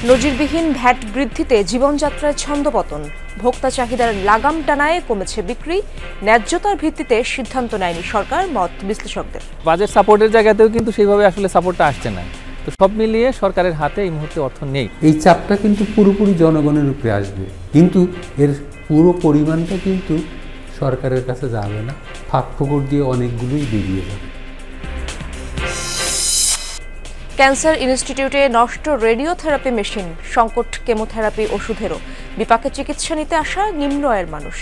নজিরবিহীন ভ্যাট বৃদ্ধিতে জীবনযাত্রায় ছন্দপতন, ভোক্তা চাহিদার লাগাম টানায় কমেছে বিক্রি, ন্যায্যতার ভিত্তিতে সিদ্ধান্ত নেয়নি সরকার, মত বিশ্লেষকদের। বাজেট সাপোর্টের জায়গাতেও কিন্তু সেইভাবে আসলে সাপোর্টটা আসছে না। তো সব মিলিয়ে সরকারের হাতে এই মুহূর্তে অর্থ নেই। এই চাপটা কিন্তু পুরোপুরি জনগণের উপরে আসবে, কিন্তু এর পুরো পরিমাণটা কিন্তু সরকারের কাছে যাবে না, ফাঁক ফোকর দিয়ে অনেকগুলোই বেরিয়ে যাবে। ক্যান্সার ইনস্টিটিউটে নষ্ট রেডিওথেরাপি মেশিন, সংকট কেমোথেরাপি ওষুধেরও, বিপাকে চিকিৎসা নিতে আসা নিম্ন আয়ের মানুষ।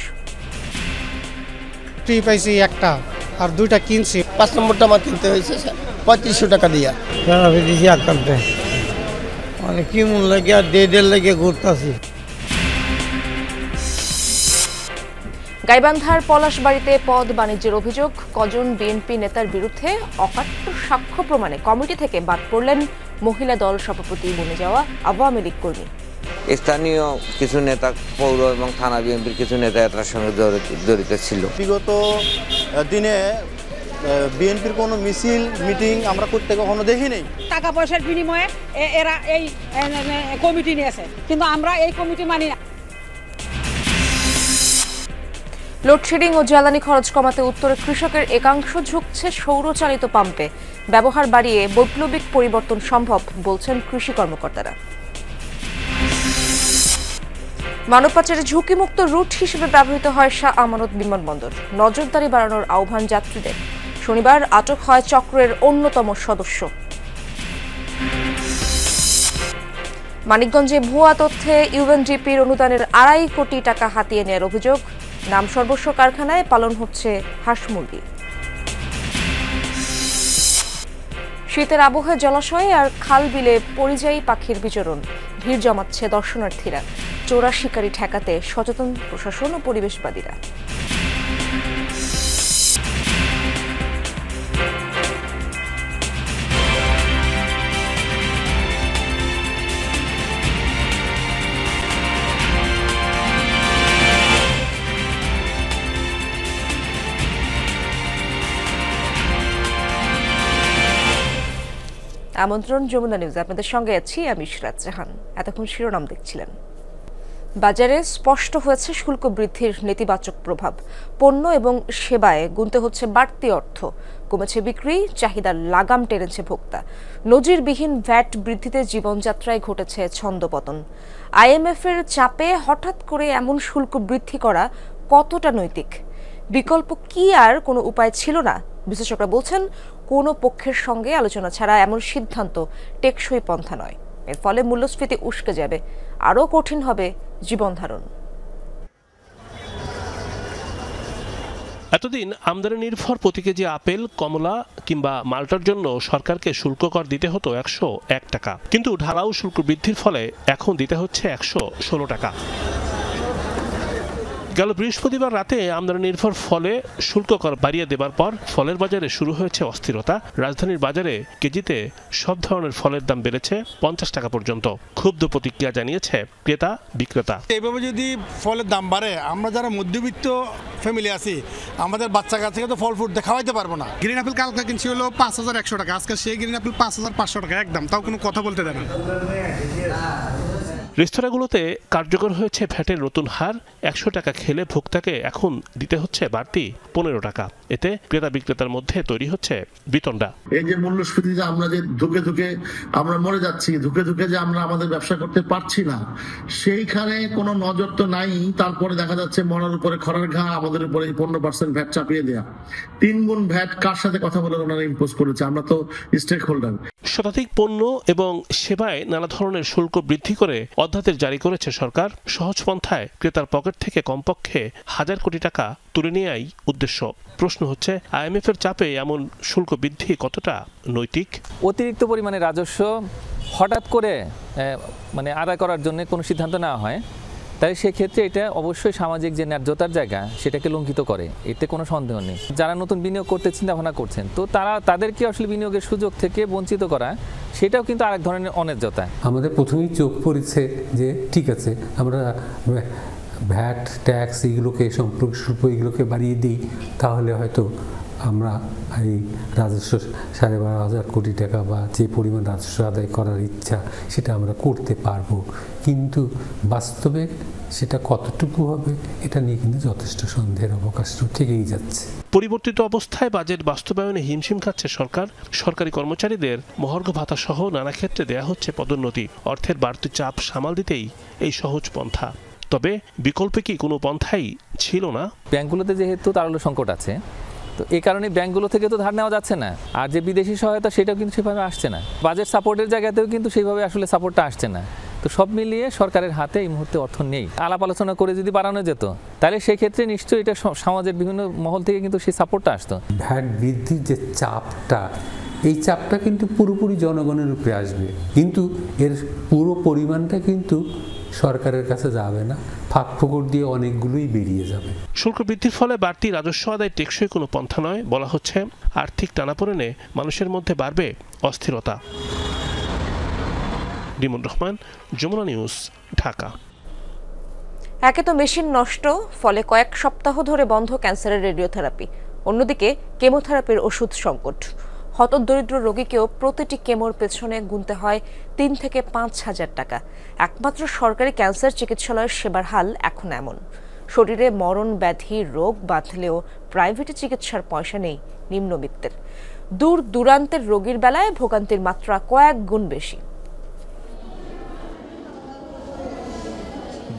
পাইছি একটা আর দুইটা কিনছি, 5 নম্বরটা আমার কিনতে হয়েছে 3500 টাকা দিয়া। মানে কি মন লাগে আর দেড় লাগে ঘুরতেছি। গাইবান্ধার পলাশবাড়িতে পদ বাণিজ্যের অভিযোগ, কজন বিএনপি নেতার বিরুদ্ধে অকাট্য সাক্ষ্য প্রমাণে কমিটি থেকে বাদ পড়লেন মহিলা দল সভাপতি বনে যাওয়া আওয়ামী লীগ কর্মী। স্থানীয় কিছু নেতা, পৌর এবং থানা বিএনপির কিছু নেতা এটার সঙ্গে জড়িত ছিল। বিগত দিনে বিএনপির কোনো মিছিল মিটিং আমরা করতে কখনো দেখি নাই। টাকা পয়সার বিনিময়ে এরা এই কমিটি নিয়েছে, কিন্তু আমরা এই কমিটি মানি না। লোডশেডিং ও জ্বালানি খরচ কমাতে উত্তরে কৃষকের একাংশ ঝুঁকছে সৌরচালিত পাম্পে, ব্যবহার বাড়িয়ে বৈপ্লবিক পরিবর্তন সম্ভব বলছেন কৃষি কর্মকর্তারা। মানব পাচারে ঝুঁকিমুক্ত রুট হিসেবে ব্যবহৃত হয় শাহ আমানত বিমানবন্দর, নজরদারি বাড়ানোর আহ্বান যাত্রীদের। শনিবার আটক হয় চক্রের অন্যতম সদস্য। মানিকগঞ্জে ভুয়া তথ্যে ইউএনডিপির অনুদানের 2.5 কোটি টাকা হাতিয়ে নেওয়ার অভিযোগ, নাম সর্বস্ব কারখানায় পালন হচ্ছে হাঁস মুরগি। শীতের আবহে জলাশয়ে আর খাল বিলে পরিযায়ী পাখির বিচরণ, ভিড় জমাচ্ছে দর্শনার্থীরা, চোরা শিকারি ঠেকাতে সচেতন প্রশাসন ও পরিবেশবাদীরা। আমন্ত্রণ যমুনা নিউজ, আপনাদের সঙ্গে আছি আমি ইশরাত জাহান। এতক্ষণ শিরোনাম দেখছিলেন। বাজারে স্পষ্ট হয়েছে শুল্ক বৃদ্ধির নেতিবাচক প্রভাব, পণ্য এবং সেবায় গুনতে হচ্ছে বাড়তি অর্থ, কমেছে বিক্রি, চাহিদার লাগাম টেনেছে ভোক্তা। নজিরবিহীন ভ্যাট বৃদ্ধিতে জীবনযাত্রায় ঘটেছে ছন্দপতন। IMF এর চাপে হঠাৎ করে এমন শুল্ক বৃদ্ধি করা কতটা নৈতিক? বিকল্প কি আর কোনো উপায় ছিল না? বিশ্লেষকরা বলছেন, কোনো পক্ষের সঙ্গে আলোচনা ছাড়া এমন সিদ্ধান্ত টেকসই পন্থা নয়। এর ফলে মূল্যস্ফীতি উস্কে যাবে, আরও কঠিন হবে জীবনধারণ। এতদিন আমদানি নির্ভর প্রতি কেজি আপেল, কমলা কিংবা মাল্টার জন্য সরকারকে শুল্ক কর দিতে হতো 101 টাকা, কিন্তু ঢালাও শুল্ক বৃদ্ধির ফলে এখন দিতে হচ্ছে 116 টাকা। গেল বৃহস্পতিবার রাতে আমদানি নির্ভর ফলে শুল্ক কর বাড়িয়ে দেবার পর ফলের বাজারে শুরু হয়েছে অস্থিরতা। রাজধানীর বাজারে কেজিতে সব ধরনের ফলের দাম বেড়েছে 50 টাকা পর্যন্ত। ক্ষুব্ধ প্রতিক্রিয়া জানিয়েছে ক্রেতা বিক্রেতা। এইভাবে যদি ফলের দাম বাড়ে, আমরা যারা মধ্যবিত্ত ফ্যামিলি আছি, আমাদের বাচ্চা কাচ্চাকে তো ফল ফ্রুট খাওয়াইতে পারবো না। গ্রিন আপেল কালকে কিনছি হলো 5100 টাকা, আজকে সেই গ্রিন আপেল 5500 টাকা একদম, তাও কোনো কথা বলতে দেয় না। রেস্তোরাঁগুলোতে কার্যকর হয়েছে ভ্যাটের নতুন হার। 100 টাকা খেলে ভোক্তাকে এখন দিতে হচ্ছে বাড়তি 15 টাকা। এতে ক্রেতা বিক্রেতার মধ্যে তৈরি হচ্ছে বিতণ্ডা। এই যে মূল্যস্ফীতি, যে আমরা যে ধুকে ধুকে আমরা মরে যাচ্ছি, ধুকে ধুকে যে আমরা আমাদের ব্যবসা করতে পারছি না, সেইখানে কোনো নজর তো নাই। তারপরে দেখা যাচ্ছে মরার উপরে খরার ঘা, আমাদের উপরে 15% ভ্যাট চাপিয়ে দেয়া। 3 গুণ ভ্যাট কার সাথে কথা বলে ওনারা ইম্পোজ করেছে? আমরা তো স্টেক হোল্ডার। শতাধিক পণ্য এবং সেবায় নানা ধরনের শুল্ক বৃদ্ধি করে অধ্যাদেশ জারি করেছে সরকার। সহজ পন্থায় ক্রেতার পকেট থেকে কমপক্ষে 1000 কোটি টাকা তুলে নেওয়াই উদ্দেশ্য। প্রশ্ন হচ্ছে, IMF এর চাপে এমন শুল্ক বৃদ্ধি কতটা নৈতিক? অতিরিক্ত পরিমাণে রাজস্ব হঠাৎ করে আদায় করার জন্য কোনো সিদ্ধান্ত নেওয়া হয়, তাই সেক্ষেত্রে এটা অবশ্যই সামাজিক যে ন্যায্যতার জায়গা সেটাকে লঙ্ঘিত করে, এতে কোনো সন্দেহ নেই। যারা নতুন বিনিয়োগ করতে চিন্তা ভাবনা করছেন, তো তাদেরকে আসলে বিনিয়োগের সুযোগ থেকে বঞ্চিত করা, সেটাও কিন্তু আরেক ধরনের অন্যায্যতা। আমাদের প্রথমেই চোখ পড়েছে যে ঠিক আছে, আমরা ভ্যাট ট্যাক্স এগুলোকে, সম্পর্ক শুল্ক এগুলোকে বাড়িয়ে দিই, তাহলে হয়তো আমরা এই রাজস্ব 12,500 কোটি টাকা বা যে পরিমাণ রাজস্ব আদায় করার ইচ্ছা সেটা আমরা করতে পারবো, কিন্তু বাস্তবে সেটা কতটুকু হবে এটা নিয়ে কিন্তু যথেষ্ট সন্দেহের অবকাশ থেকেই যাচ্ছে। পরিবর্তিত অবস্থায় বাজেট বাস্তবায়নে হিমশিম খাচ্ছে সরকার। সরকারি কর্মচারীদের মহার্ঘ ভাতা সহ নানা ক্ষেত্রে দেয়া হচ্ছে পদোন্নতি। অর্থের বাড়তি চাপ সামাল দিতেই এই সহজ পন্থা। তবে বিকল্পে কি কোনো পন্থাই ছিল না? ব্যাংকগুলোতে যেহেতু তারল্য সংকট আছে, তো এই কারণে ব্যাংকগুলো থেকে তো ধার নেওয়া যাচ্ছে না, আর যে বিদেশি সহায়তা সেটাও কিন্তু সেভাবে আসছে না। বাজেট সাপোর্টের জায়গাতেও কিন্তু সেইভাবে আসলে সাপোর্টটা আসছে না। তো সব মিলিয়ে সরকারের হাতে এই মুহূর্তে অর্থ নেই। আলাপ আলোচনা করে যদি বাড়ানো যেত তাহলে সেই ক্ষেত্রে নিশ্চয়ই এটা সমাজের বিভিন্ন মহল থেকে কিন্তু সেই সাপোর্টটা আসতো। ভ্যাট বৃদ্ধির যে চাপটা, এই চাপটা কিন্তু পুরোপুরি জনগণের উপরে আসবে, কিন্তু এর পুরো পরিমাণটা কিন্তু সরকারের কাছে যাবে না, ফাঁক ফোকর দিয়ে অনেকগুলোই বেরিয়ে যাবে। শুল্ক বৃদ্ধির ফলে বাড়তি রাজস্ব আদায় টেকসই কোনো পন্থা নয়। বলা হচ্ছে আর্থিক টানাপোড়েনে মানুষের মধ্যে বাড়বে অস্থিরতা। ডিমন রহমান, যমুনা নিউজ, ঢাকা। একে তো মেশিন নষ্ট, ফলে কয়েক সপ্তাহ ধরে বন্ধ ক্যান্সারের রেডিওথেরাপি, অন্যদিকে কেমোথেরাপির ওষুধ সংকট। হতদরিদ্র রোগীকেও প্রতিটি কেমোর পেছনে গুনতে হয় 3 থেকে 5,000 টাকা। একমাত্র সরকারি ক্যান্সার চিকিৎসালয়ের সেবার হাল এখন এমন। শরীরে মরণ ব্যাধি রোগ বাঁধলেও প্রাইভেটে চিকিৎসার পয়সা নেই নিম্নবিত্তের। দূর দূরান্তের রোগীর বেলায় ভোগান্তির মাত্রা কয়েক গুণ বেশি।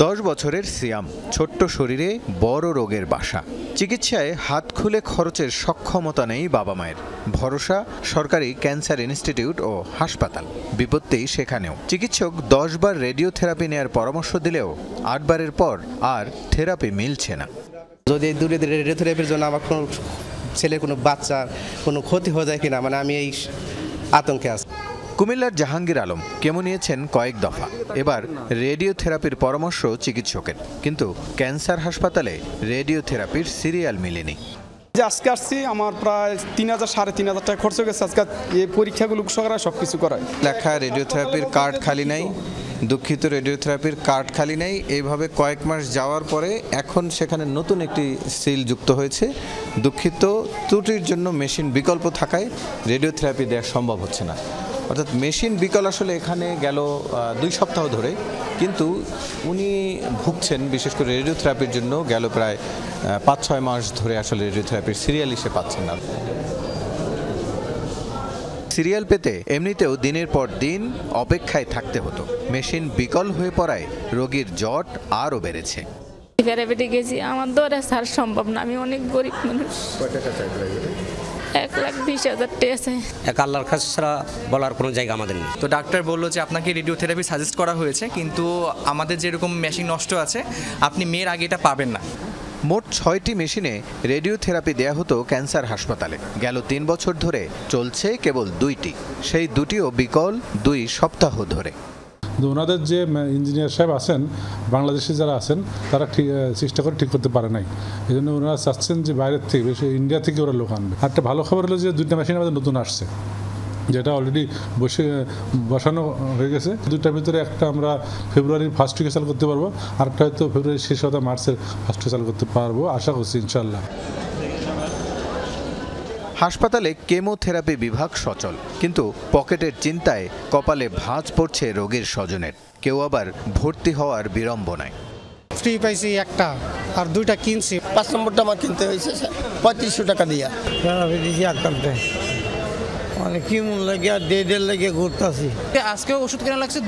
10 বছরের সিয়াম, ছোট্ট শরীরে বড় রোগের বাসা। চিকিৎসায় হাত খুলে খরচের সক্ষমতা নেই বাবা মায়ের। ভরসা সরকারি ক্যান্সার ইনস্টিটিউট ও হাসপাতাল। বিপত্তি সেখানেও। চিকিৎসক 10 বার রেডিওথেরাপি নেয়ার পরামর্শ দিলেও 8 বারের পর আর থেরাপি মিলছে না। যদি দূরে দূরে রেডিওথেরাপির জন্য আমার কোনো ছেলের কোনো বাচ্চার কোনো ক্ষতি হয়ে যায় কিনা, মানে আমি এই আতঙ্কে আছি। কুমিল্লার জাহাঙ্গীর আলম কেমো নিয়েছেন কয়েক দফা। এবার রেডিওথেরাপির পরামর্শ চিকিৎসকের, কিন্তু ক্যান্সার হাসপাতালে রেডিওথেরাপির সিরিয়াল মিলেনি। আজকে আসছি, আমার প্রায় 3,000 সাড়ে 3,000 টাকা খরচ হয়ে গেছে। আজকে এই পরীক্ষাগুলো করায় সব কিছু করায়। লেখা রেডিওথেরাপির কার্ড খালি নাই, দুঃখিত রেডিওথেরাপির কার্ড খালি নেই। এইভাবে কয়েক মাস যাওয়ার পরে এখন সেখানে নতুন একটি সিল যুক্ত হয়েছে, দুঃখিত ত্রুটির জন্য মেশিন বিকল্প থাকায় রেডিওথেরাপি দেওয়া সম্ভব হচ্ছে না। অর্থাৎ মেশিন বিকল আসলে এখানে গেল 2 সপ্তাহ ধরে, কিন্তু উনি ভুগছেন বিশেষ করে রেডিওথেরাপির জন্য গেল প্রায় 5-6 মাস ধরে আসলে রেডিওথেরাপির সিরিয়াল সে পাচ্ছেন না। সিরিয়াল পেতে এমনিতেও দিনের পর দিন অপেক্ষায় থাকতে হতো। মেশিন বিকল হয়ে পড়ায় রোগীর জট আরও বেড়েছে। প্রাইভেটে গেছি, আমার দ্বারা স্যার সম্ভব না, আমি অনেক গরিব মানুষ। কয় টাকা চাই প্রাইভেটে? 1,20,000 টাকা আছে। এক আল্লাহর কাছে ছাড়া বলার কোনো জায়গা আমাদের নেই। তো ডাক্তার বললো যে আপনাকে রেডিওথেরাপি সাজেস্ট করা হয়েছে, কিন্তু আমাদের যেরকম মেশিন নষ্ট আছে আপনি মেয়ের আগে এটা পাবেন না। মোট 6টি মেশিনে রেডিওথেরাপি দেয়া হতো ক্যান্সার হাসপাতালে। গেল 3 বছর ধরে চলছে কেবল 2টি, সেই 2টিও বিকল 2 সপ্তাহ ধরে। ওনাদের যে ইঞ্জিনিয়ার সাহেব আছেন, বাংলাদেশে যারা আছেন, তারা চেষ্টা করে ঠিক করতে পারে নাই। এই জন্য ওনারা চাচ্ছেন যে বাইরের থেকে, বেশি ইন্ডিয়া থেকে ওরা লোক আনবে। একটা ভালো খবর হলো যে 2টা মেশিন আমাদের নতুন আসছে, যেটা অলরেডি বসানো হয়ে গেছে। 2টার ভিতরে একটা আমরা ফেব্রুয়ারির ফার্স্ট উইকে চালু করতে পারবো, আরেকটা হয়তো ফেব্রুয়ারির শেষ অথবা মার্চের ফার্স্ট উইকে চালু করতে পারবো, আশা করছি ইনশাল্লাহ। হাসপাতালে কেমোথেরাপি বিভাগ সচল, কিন্তু পকেটের চিন্তায় কপালে ভাঁজ পড়ছে রোগীর স্বজনের। কেউ আবার ভর্তি হওয়ার বিড়ম্বনায়। ফ্রি পাইছি একটা, আর 2টা কিনছি। 5 নম্বরটা আমার কিনতে হয়েছে 3500 টাকা দিয়া। দিয়েছি আকান্তে মানে কি মন লাগে আর দেড় লাগে ঘুরতেছি। আজকে ওষুধ কেনা লাগছে,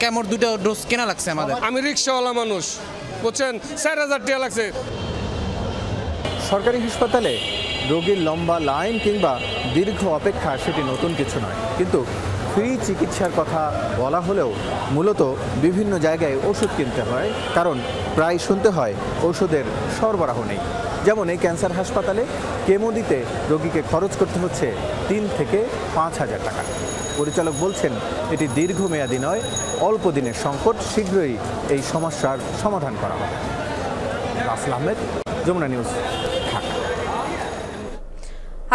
কেমন 2টা ডোজ কেনা লাগছে আমাদের। আমি রিক্সাওয়ালা মানুষ, বুঝছেন, 4,000 টাকা লাগছে। সরকারি হাসপাতালে রোগীর লম্বা লাইন কিংবা দীর্ঘ অপেক্ষা সেটি নতুন কিছু নয়, কিন্তু ফ্রি চিকিৎসার কথা বলা হলেও মূলত বিভিন্ন জায়গায় ওষুধ কিনতে হয়, কারণ প্রায় শুনতে হয় ওষুধের সরবরাহ নেই। যেমন এই ক্যান্সার হাসপাতালে কেমো দিতে রোগীকে খরচ করতে হচ্ছে 3 থেকে 5,000 টাকা। পরিচালক বলছেন এটি দীর্ঘমেয়াদী নয়, অল্প দিনের সংকট, শীঘ্রই এই সমস্যার সমাধান করা হবে। রাসেল আহমেদ, যমুনা নিউজ, ঢাকা।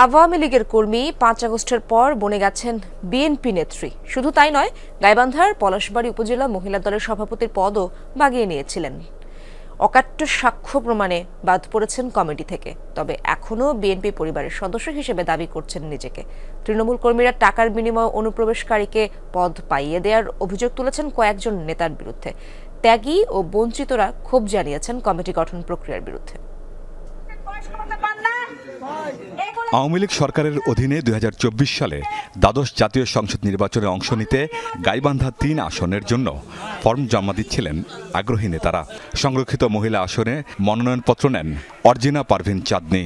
আওয়ামী লীগের কর্মী 5 আগস্টের পর বনে গেছেন বিএনপি নেত্রী। শুধু তাই নয়, গাইবান্ধার পলাশবাড়ী উপজেলা মহিলা দলের সভাপতির পদও বাগিয়ে নিয়েছিলেন। অকাট্য সাক্ষ্য প্রমাণে বাদ পড়েছেন কমিটি থেকে। তবে এখনও বিএনপি পরিবারের সদস্য হিসেবে দাবি করছেন নিজেকে। তৃণমূল কর্মীরা টাকার বিনিময়ে অনুপ্রবেশকারীকে পদ পাইয়ে দেওয়ার অভিযোগ তুলেছেন কয়েকজন নেতার বিরুদ্ধে। ত্যাগী ও বঞ্চিতরা ক্ষোভ জানিয়েছেন কমিটি গঠন প্রক্রিয়ার বিরুদ্ধে। আওয়ামী লীগ সরকারের অধীনে ২০২৪ সালে দ্বাদশ জাতীয় সংসদ নির্বাচনে অংশ নিতে গাইবান্ধা ৩ আসনের জন্য ফর্ম জমা দিচ্ছিলেন আগ্রহী নেতারা। সংরক্ষিত মহিলা আসনে মনোনয়নপত্র নেন অর্জিনা পারভিন চাঁদনী।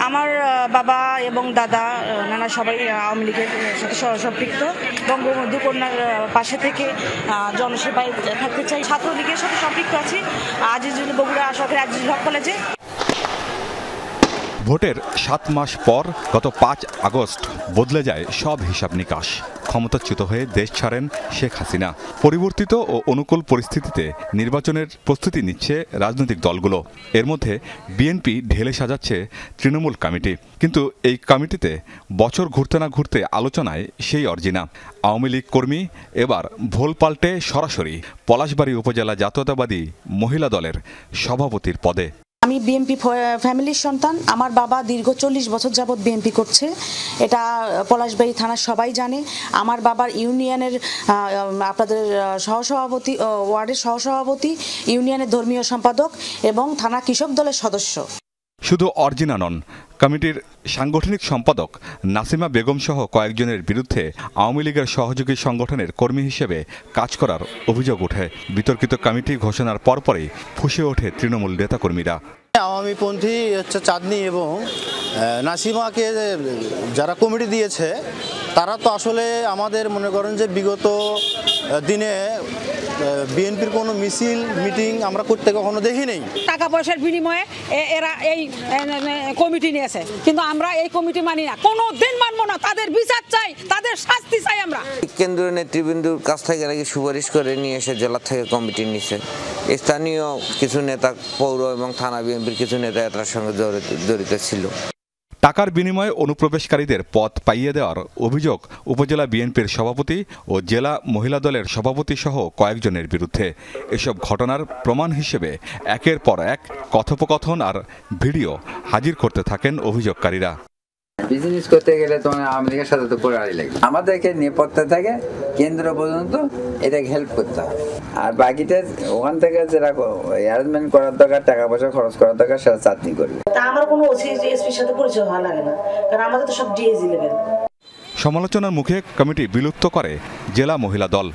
আমার বাবা এবং দাদা নানা সবাই আওয়ামী লীগের সাথে সম্পৃক্ত। বঙ্গবন্ধু কন্যার পাশে থেকে জনসেবায় থাকতে চাই। ছাত্রলীগের সাথে সম্পৃক্ত আছি আজিজুল বগুড়া সরকারি আজিজুল হক কলেজে। ভোটের 7 মাস পর গত 5 আগস্ট বদলে যায় সব হিসাব নিকাশ। ক্ষমতাচ্যুত হয়ে দেশ ছাড়েন শেখ হাসিনা। পরিবর্তিত ও অনুকূল পরিস্থিতিতে নির্বাচনের প্রস্তুতি নিচ্ছে রাজনৈতিক দলগুলো। এর মধ্যে বিএনপি ঢেলে সাজাচ্ছে তৃণমূল কমিটি। কিন্তু এই কমিটিতে বছর ঘুরতে না ঘুরতে আলোচনায় সেই অর্জিনা। আওয়ামী লীগ কর্মী এবার ভোল পাল্টে সরাসরি পলাশবাড়ী উপজেলা জাতীয়তাবাদী মহিলা দলের সভাপতির পদে। আমি বিএনপি ফ্যামিলির সন্তান। আমার বাবা দীর্ঘ 40 বছর যাবৎ বিএনপি করছে, এটা পলাশবাড়ী থানার সবাই জানে। আমার বাবার ইউনিয়নের আপনাদের সহসভাপতি, ওয়ার্ডের সহসভাপতি, ইউনিয়নের ধর্মীয় সম্পাদক এবং থানা কৃষক দলের সদস্য। শুধু অর্জিনা নন, কমিটির সাংগঠনিক সম্পাদক নাসিমা বেগম সহ কয়েকজনের বিরুদ্ধে আওয়ামী লীগের সহযোগী সংগঠনের কর্মী হিসেবে কাজ করার অভিযোগ ওঠে। বিতর্কিত কমিটি ঘোষণার পরপরই ফুঁসে ওঠে তৃণমূল নেতাকর্মীরা। আওয়ামীপন্থী চাঁদনী এবং নাসিমাকে যারা কমিটি দিয়েছে তারা তো আসলে আমাদের মনে করেন যে বিগত দিনে বিএনপির কোনো মিছিল মিটিং আমরা করতে কখনো দেখি নেই। টাকা পয়সার বিনিময়ে এরা এই কমিটি নিয়েছে, কিন্তু আমরা এই কমিটি মানি না, কোনো দিন মানবো না। তাদের বিচার চাই, তাদের শাস্তি চাই। আমরা কেন্দ্রীয় নেতৃবৃন্দুর কাছ থেকে নাকি সুপারিশ করে নিয়ে এসে জেলা থেকে কমিটি নিছে। স্থানীয় কিছু নেতা, পৌর এবং থানা বিএনপির কিছু নেতা এটার সঙ্গে জড়িত ছিল। টাকার বিনিময়ে অনুপ্রবেশকারীদের পদ পাইয়ে দেওয়ার অভিযোগ উপজেলা বিএনপির সভাপতি ও জেলা মহিলা দলের সভাপতি সহ কয়েকজনের বিরুদ্ধে। এসব ঘটনার প্রমাণ হিসেবে একের পর এক কথোপকথন আর ভিডিও হাজির করতে থাকেন অভিযোগকারীরা। বিজনেস করতে গেলে তোমার আওয়ামী লীগের সাথে তো পড়াই লাগে। আমাদেরকে নিরাপত্তা থেকে কেন্দ্র পর্যন্ত এটাকে হেল্প করতে হবে, আর বাকিটা ওখান থেকে যেটা অ্যারেঞ্জমেন্ট করার দরকার, টাকা পয়সা খরচ করার দরকার, সেটা চাটনি করবে। তা আমার কোনো এসপির সাথে পরিচয় হওয়া লাগে না, কারণ আমাদের তো সব ডিএজি লেভেল। সমালোচনার মুখে কমিটি বিলুপ্ত করে জেলা মহিলা দল।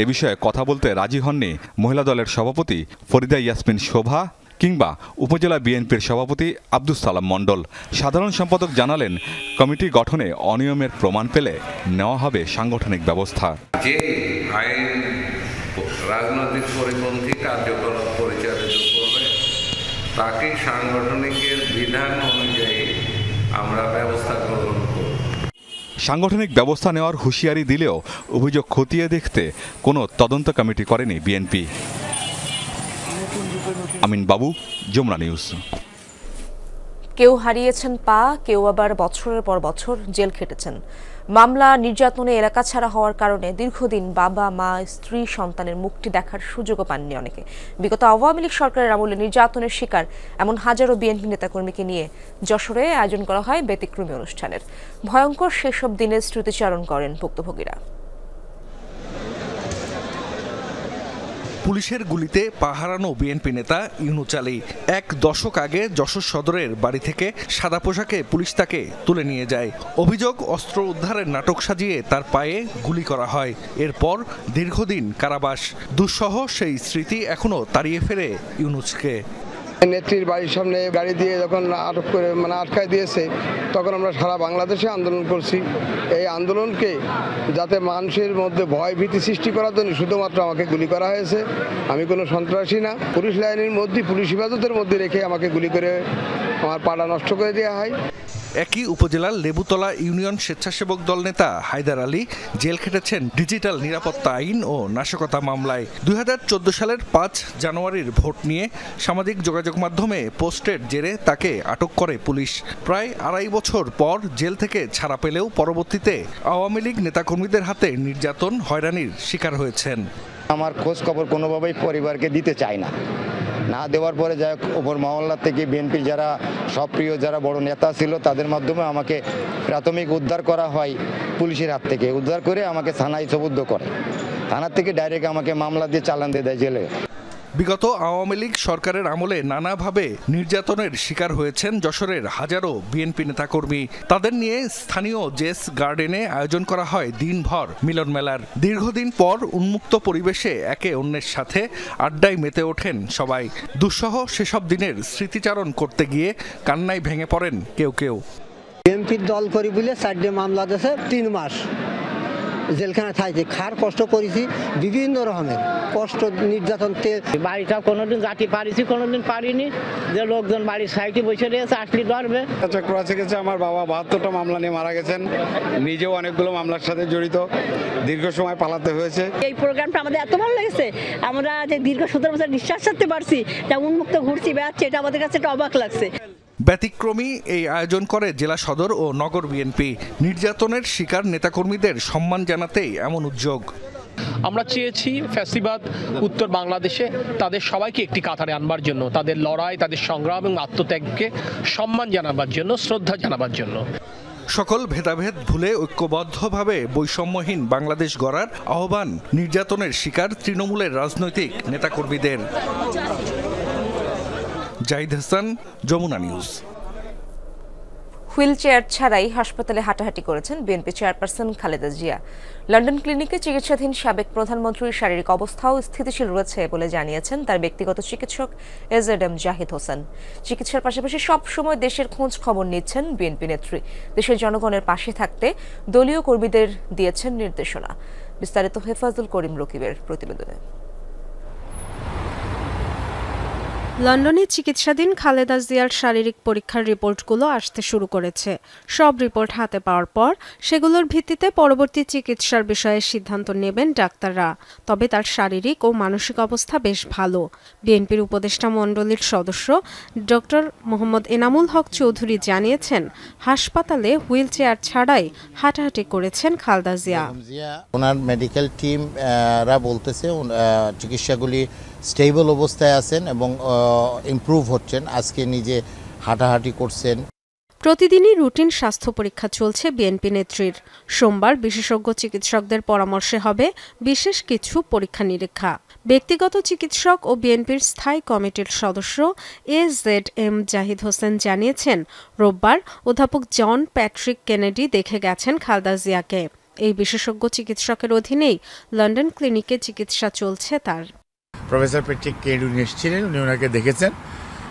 এ বিষয়ে কথা বলতে রাজি হননি মহিলা দলের সভাপতি ফরিদা ইয়াসমিন শোভা কিংবা উপজেলা বিএনপির সভাপতি আব্দুস সালাম মণ্ডল। সাধারণ সম্পাদক জানালেন, কমিটি গঠনে অনিয়মের প্রমাণ পেলে নেওয়া হবে সাংগঠনিক ব্যবস্থা। যে আইন রাজনৈতিক পরিপন্থী কার্যকলাপ পরিচালিত করবে তাকে সাংগঠনিকের বিধান অনুযায়ী আমরা ব্যবস্থা গ্রহণ করব। সাংগঠনিক ব্যবস্থা নেওয়ার হুঁশিয়ারি দিলেও অভিযোগ খতিয়ে দেখতে কোনো তদন্ত কমিটি করেনি বিএনপি। আমিন বাবু, যমুনা নিউজ। কেউ হারিয়েছেন পা, কেউ আবার বছরের পর বছর জেল খেটেছেন। মামলা নির্যাতনে এলাকা ছাড়া হওয়ার কারণে দীর্ঘদিন বাবা, মা, স্ত্রী, সন্তানের মুক্তি দেখার সুযোগও পাননি অনেকে। বিগত আওয়ামী লীগ সরকারের আমলে নির্যাতনের শিকার এমন হাজারো বিএনপি নেতাকর্মীকে নিয়ে যশোরে আয়োজন করা হয় ব্যতিক্রমী অনুষ্ঠানের। ভয়ঙ্কর সেসব দিনের স্মৃতিচারণ করেন ভুক্তভোগীরা। পুলিশের গুলিতে পা হারানো বিএনপি নেতা ইউনুস আলী 1 দশক আগে যশোর সদরের বাড়ি থেকে সাদা পোশাকে পুলিশ তাকে তুলে নিয়ে যায়। অভিযোগ, অস্ত্র উদ্ধারের নাটক সাজিয়ে তার পায়ে গুলি করা হয়। এরপর দীর্ঘদিন কারাবাস। দুঃসহ সেই স্মৃতি এখনো তাড়িয়ে ফেরে ইউনুসকে। নেত্রীর বাড়ির সামনে গাড়ি দিয়ে যখন আটক করে আটকায় দিয়েছে, তখন আমরা সারা বাংলাদেশে আন্দোলন করছি। এই আন্দোলনকে যাতে মানুষের মধ্যে ভয় ভীতি সৃষ্টি করার জন্য শুধুমাত্র আমাকে গুলি করা হয়েছে। আমি কোনো সন্ত্রাসী না। পুলিশ লাইনের মধ্যে, পুলিশ হেফাজতের মধ্যে রেখে আমাকে গুলি করে আমার পাটা নষ্ট করে দেওয়া হয়। একই উপজেলার লেবুতলা ইউনিয়ন স্বেচ্ছাসেবক দল নেতা হায়দার আলী জেল খেটেছেন ডিজিটাল নিরাপত্তা আইন ও নাশকতা মামলায়। 2014 সালের 5 জানুয়ারির ভোট নিয়ে সামাজিক যোগাযোগ মাধ্যমে পোস্টের জেরে তাকে আটক করে পুলিশ। প্রায় 2.5 বছর পর জেল থেকে ছাড়া পেলেও পরবর্তীতে আওয়ামী লীগ নেতাকর্মীদের হাতে নির্যাতন, হয়রানির শিকার হয়েছেন। আমার খোঁজ খবর কোনোভাবেই পরিবারকে দিতে চায় না। না দেওয়ার পরে যাই হোক ওপর মহল্লা থেকে বিএনপির যারা সক্রিয় যারা বড় নেতা ছিল তাদের মাধ্যমে আমাকে প্রাথমিক উদ্ধার করা হয় পুলিশের হাত থেকে। উদ্ধার করে আমাকে থানায় সোপর্দ করে, থানার থেকে ডাইরেক্ট আমাকে মামলা দিয়ে চালান দিয়ে দেয় জেলে। বিগত আওয়ামী লীগ সরকারের আমলে নানাভাবে নির্যাতনের শিকার হয়েছেন যশোরের হাজারো বিএনপি নেতাকর্মী। তাদের নিয়ে স্থানীয় জেস গার্ডেনে আয়োজন করা হয় দিনভর মিলন মেলার। দীর্ঘদিন পর উন্মুক্ত পরিবেশে একে অন্যের সাথে আড্ডায় মেতে ওঠেন সবাই। দুঃসহ সেসব দিনের স্মৃতিচারণ করতে গিয়ে কান্নায় ভেঙে পড়েন কেউ কেউ। বিএনপির দল করি বলে 4টে মামলা দিয়েছে, 3 মাস জেলখানায় থাকতে খার কষ্ট করেছি, বিভিন্ন রকমের কষ্ট নির্যাতন। বাড়িটা কোনোদিন যাতে পারিছি, কোনোদিন পারিনি। যে লোকজন বাড়ির সাইডে বসে রয়েছে, আসলে ধরবে। চক্রাছে গেছে, আমার বাবা 72টা মামলা নিয়ে মারা গেছেন, নিজেও অনেকগুলো মামলার সাথে জড়িত, দীর্ঘ সময় পালাতে হয়েছে। এই প্রোগ্রামটা আমাদের এত ভালো লেগেছে, আমরা যে দীর্ঘ 17 বছর নিঃশ্বাস ছাড়তে পারছি, তা উন্মুক্ত ঘুরছি বেড়াচ্ছি, এটা আমাদের কাছে একটা অবাক লাগছে। ব্যতিক্রমী এই আয়োজন করে জেলা সদর ও নগর বিএনপি। নির্যাতনের শিকার নেতাকর্মীদের সম্মান জানাতেই এমন উদ্যোগ। আমরা চেয়েছি ফ্যাসিবাদ উত্তর বাংলাদেশে তাদের সবাইকে একটি কাতারে আনবার জন্য, তাদের লড়াই, তাদের সংগ্রাম এবং আত্মত্যাগকে সম্মান জানাবার জন্য, শ্রদ্ধা জানাবার জন্য। সকল ভেদাভেদ ভুলে ঐক্যবদ্ধভাবে বৈষম্যহীন বাংলাদেশ গড়ার আহ্বান নির্যাতনের শিকার তৃণমূলের রাজনৈতিক নেতাকর্মীদের। Zahid Hasan, Jamuna news. Wheelchair ছাড়াই হাসপাতালে হাঁটাহাঁটি করেছেন BNP chairperson Khaleda Zia. London ক্লিনিকে চিকিৎসাধীন সাবেক প্রধানমন্ত্রীর শারীরিক অবস্থাও স্থিতিশীল রয়েছে বলে জানিয়েছেন তার ব্যক্তিগত চিকিৎসক এজেডএম জাহিদ হোসেন। চিকিৎসার পাশাপাশি সব সময় দেশের খোঁজ খবর নিচ্ছেন বিএনপি নেত্রী। দেশের জনগণের পাশে থাকতে দলীয় কর্মীদের দিয়েছেন নির্দেশনা। বিস্তারিত হেফাজুল করিম রকিবের প্রতিবেদনে। লন্ডনে চিকিৎসাধীন খালেদা জিয়ার শারীরিক পরীক্ষার রিপোর্টগুলো আসতে শুরু করেছে। সব রিপোর্ট হাতে পাওয়ার পর সেগুলোর ভিত্তিতে পরবর্তী চিকিৎসার বিষয়ে সিদ্ধান্ত নেবেন ডাক্তাররা। তবে তার শারীরিক ও মানসিক অবস্থা বেশ ভালো। বিএনপির উপদেষ্টা মণ্ডলীর সদস্য ডক্টর মোহাম্মদ এনামুল হক চৌধুরী জানিয়েছেন, হাসপাতালে হুইল চেয়ার ছাড়াই হাঁটাহাঁটি করেছেন খালেদা জিয়া। ওনার মেডিকেল টিমরা বলতেছে চিকিৎসাগুলি স্টেবল অবস্থায় আছেন এবং ইমপ্রুভ হচ্ছেন। আজকে নিজে হাঁটাহাঁটি করছেন। প্রতিদিনই রুটিন স্বাস্থ্য পরীক্ষা চলছে বিএনপি নেত্রীর। সোমবার বিশেষজ্ঞ চিকিৎসকদের পরামর্শে হবে বিশেষ কিছু পরীক্ষা নিরীক্ষা। ব্যক্তিগত চিকিৎসক ও বিএনপির স্থায়ী কমিটির সদস্য এজেডএম জাহিদ হোসেন জানিয়েছেন, রোববার অধ্যাপক জন প্যাট্রিক কেনেডি দেখে গেছেন খালেদা জিয়াকে। এই বিশেষজ্ঞ চিকিৎসকের অধীনেই লন্ডন ক্লিনিকে চিকিৎসা চলছে তার। প্রফেসর প্যাট্রিক কেনেডি এসেছিলেন, উনি ওনাকে দেখেছেন,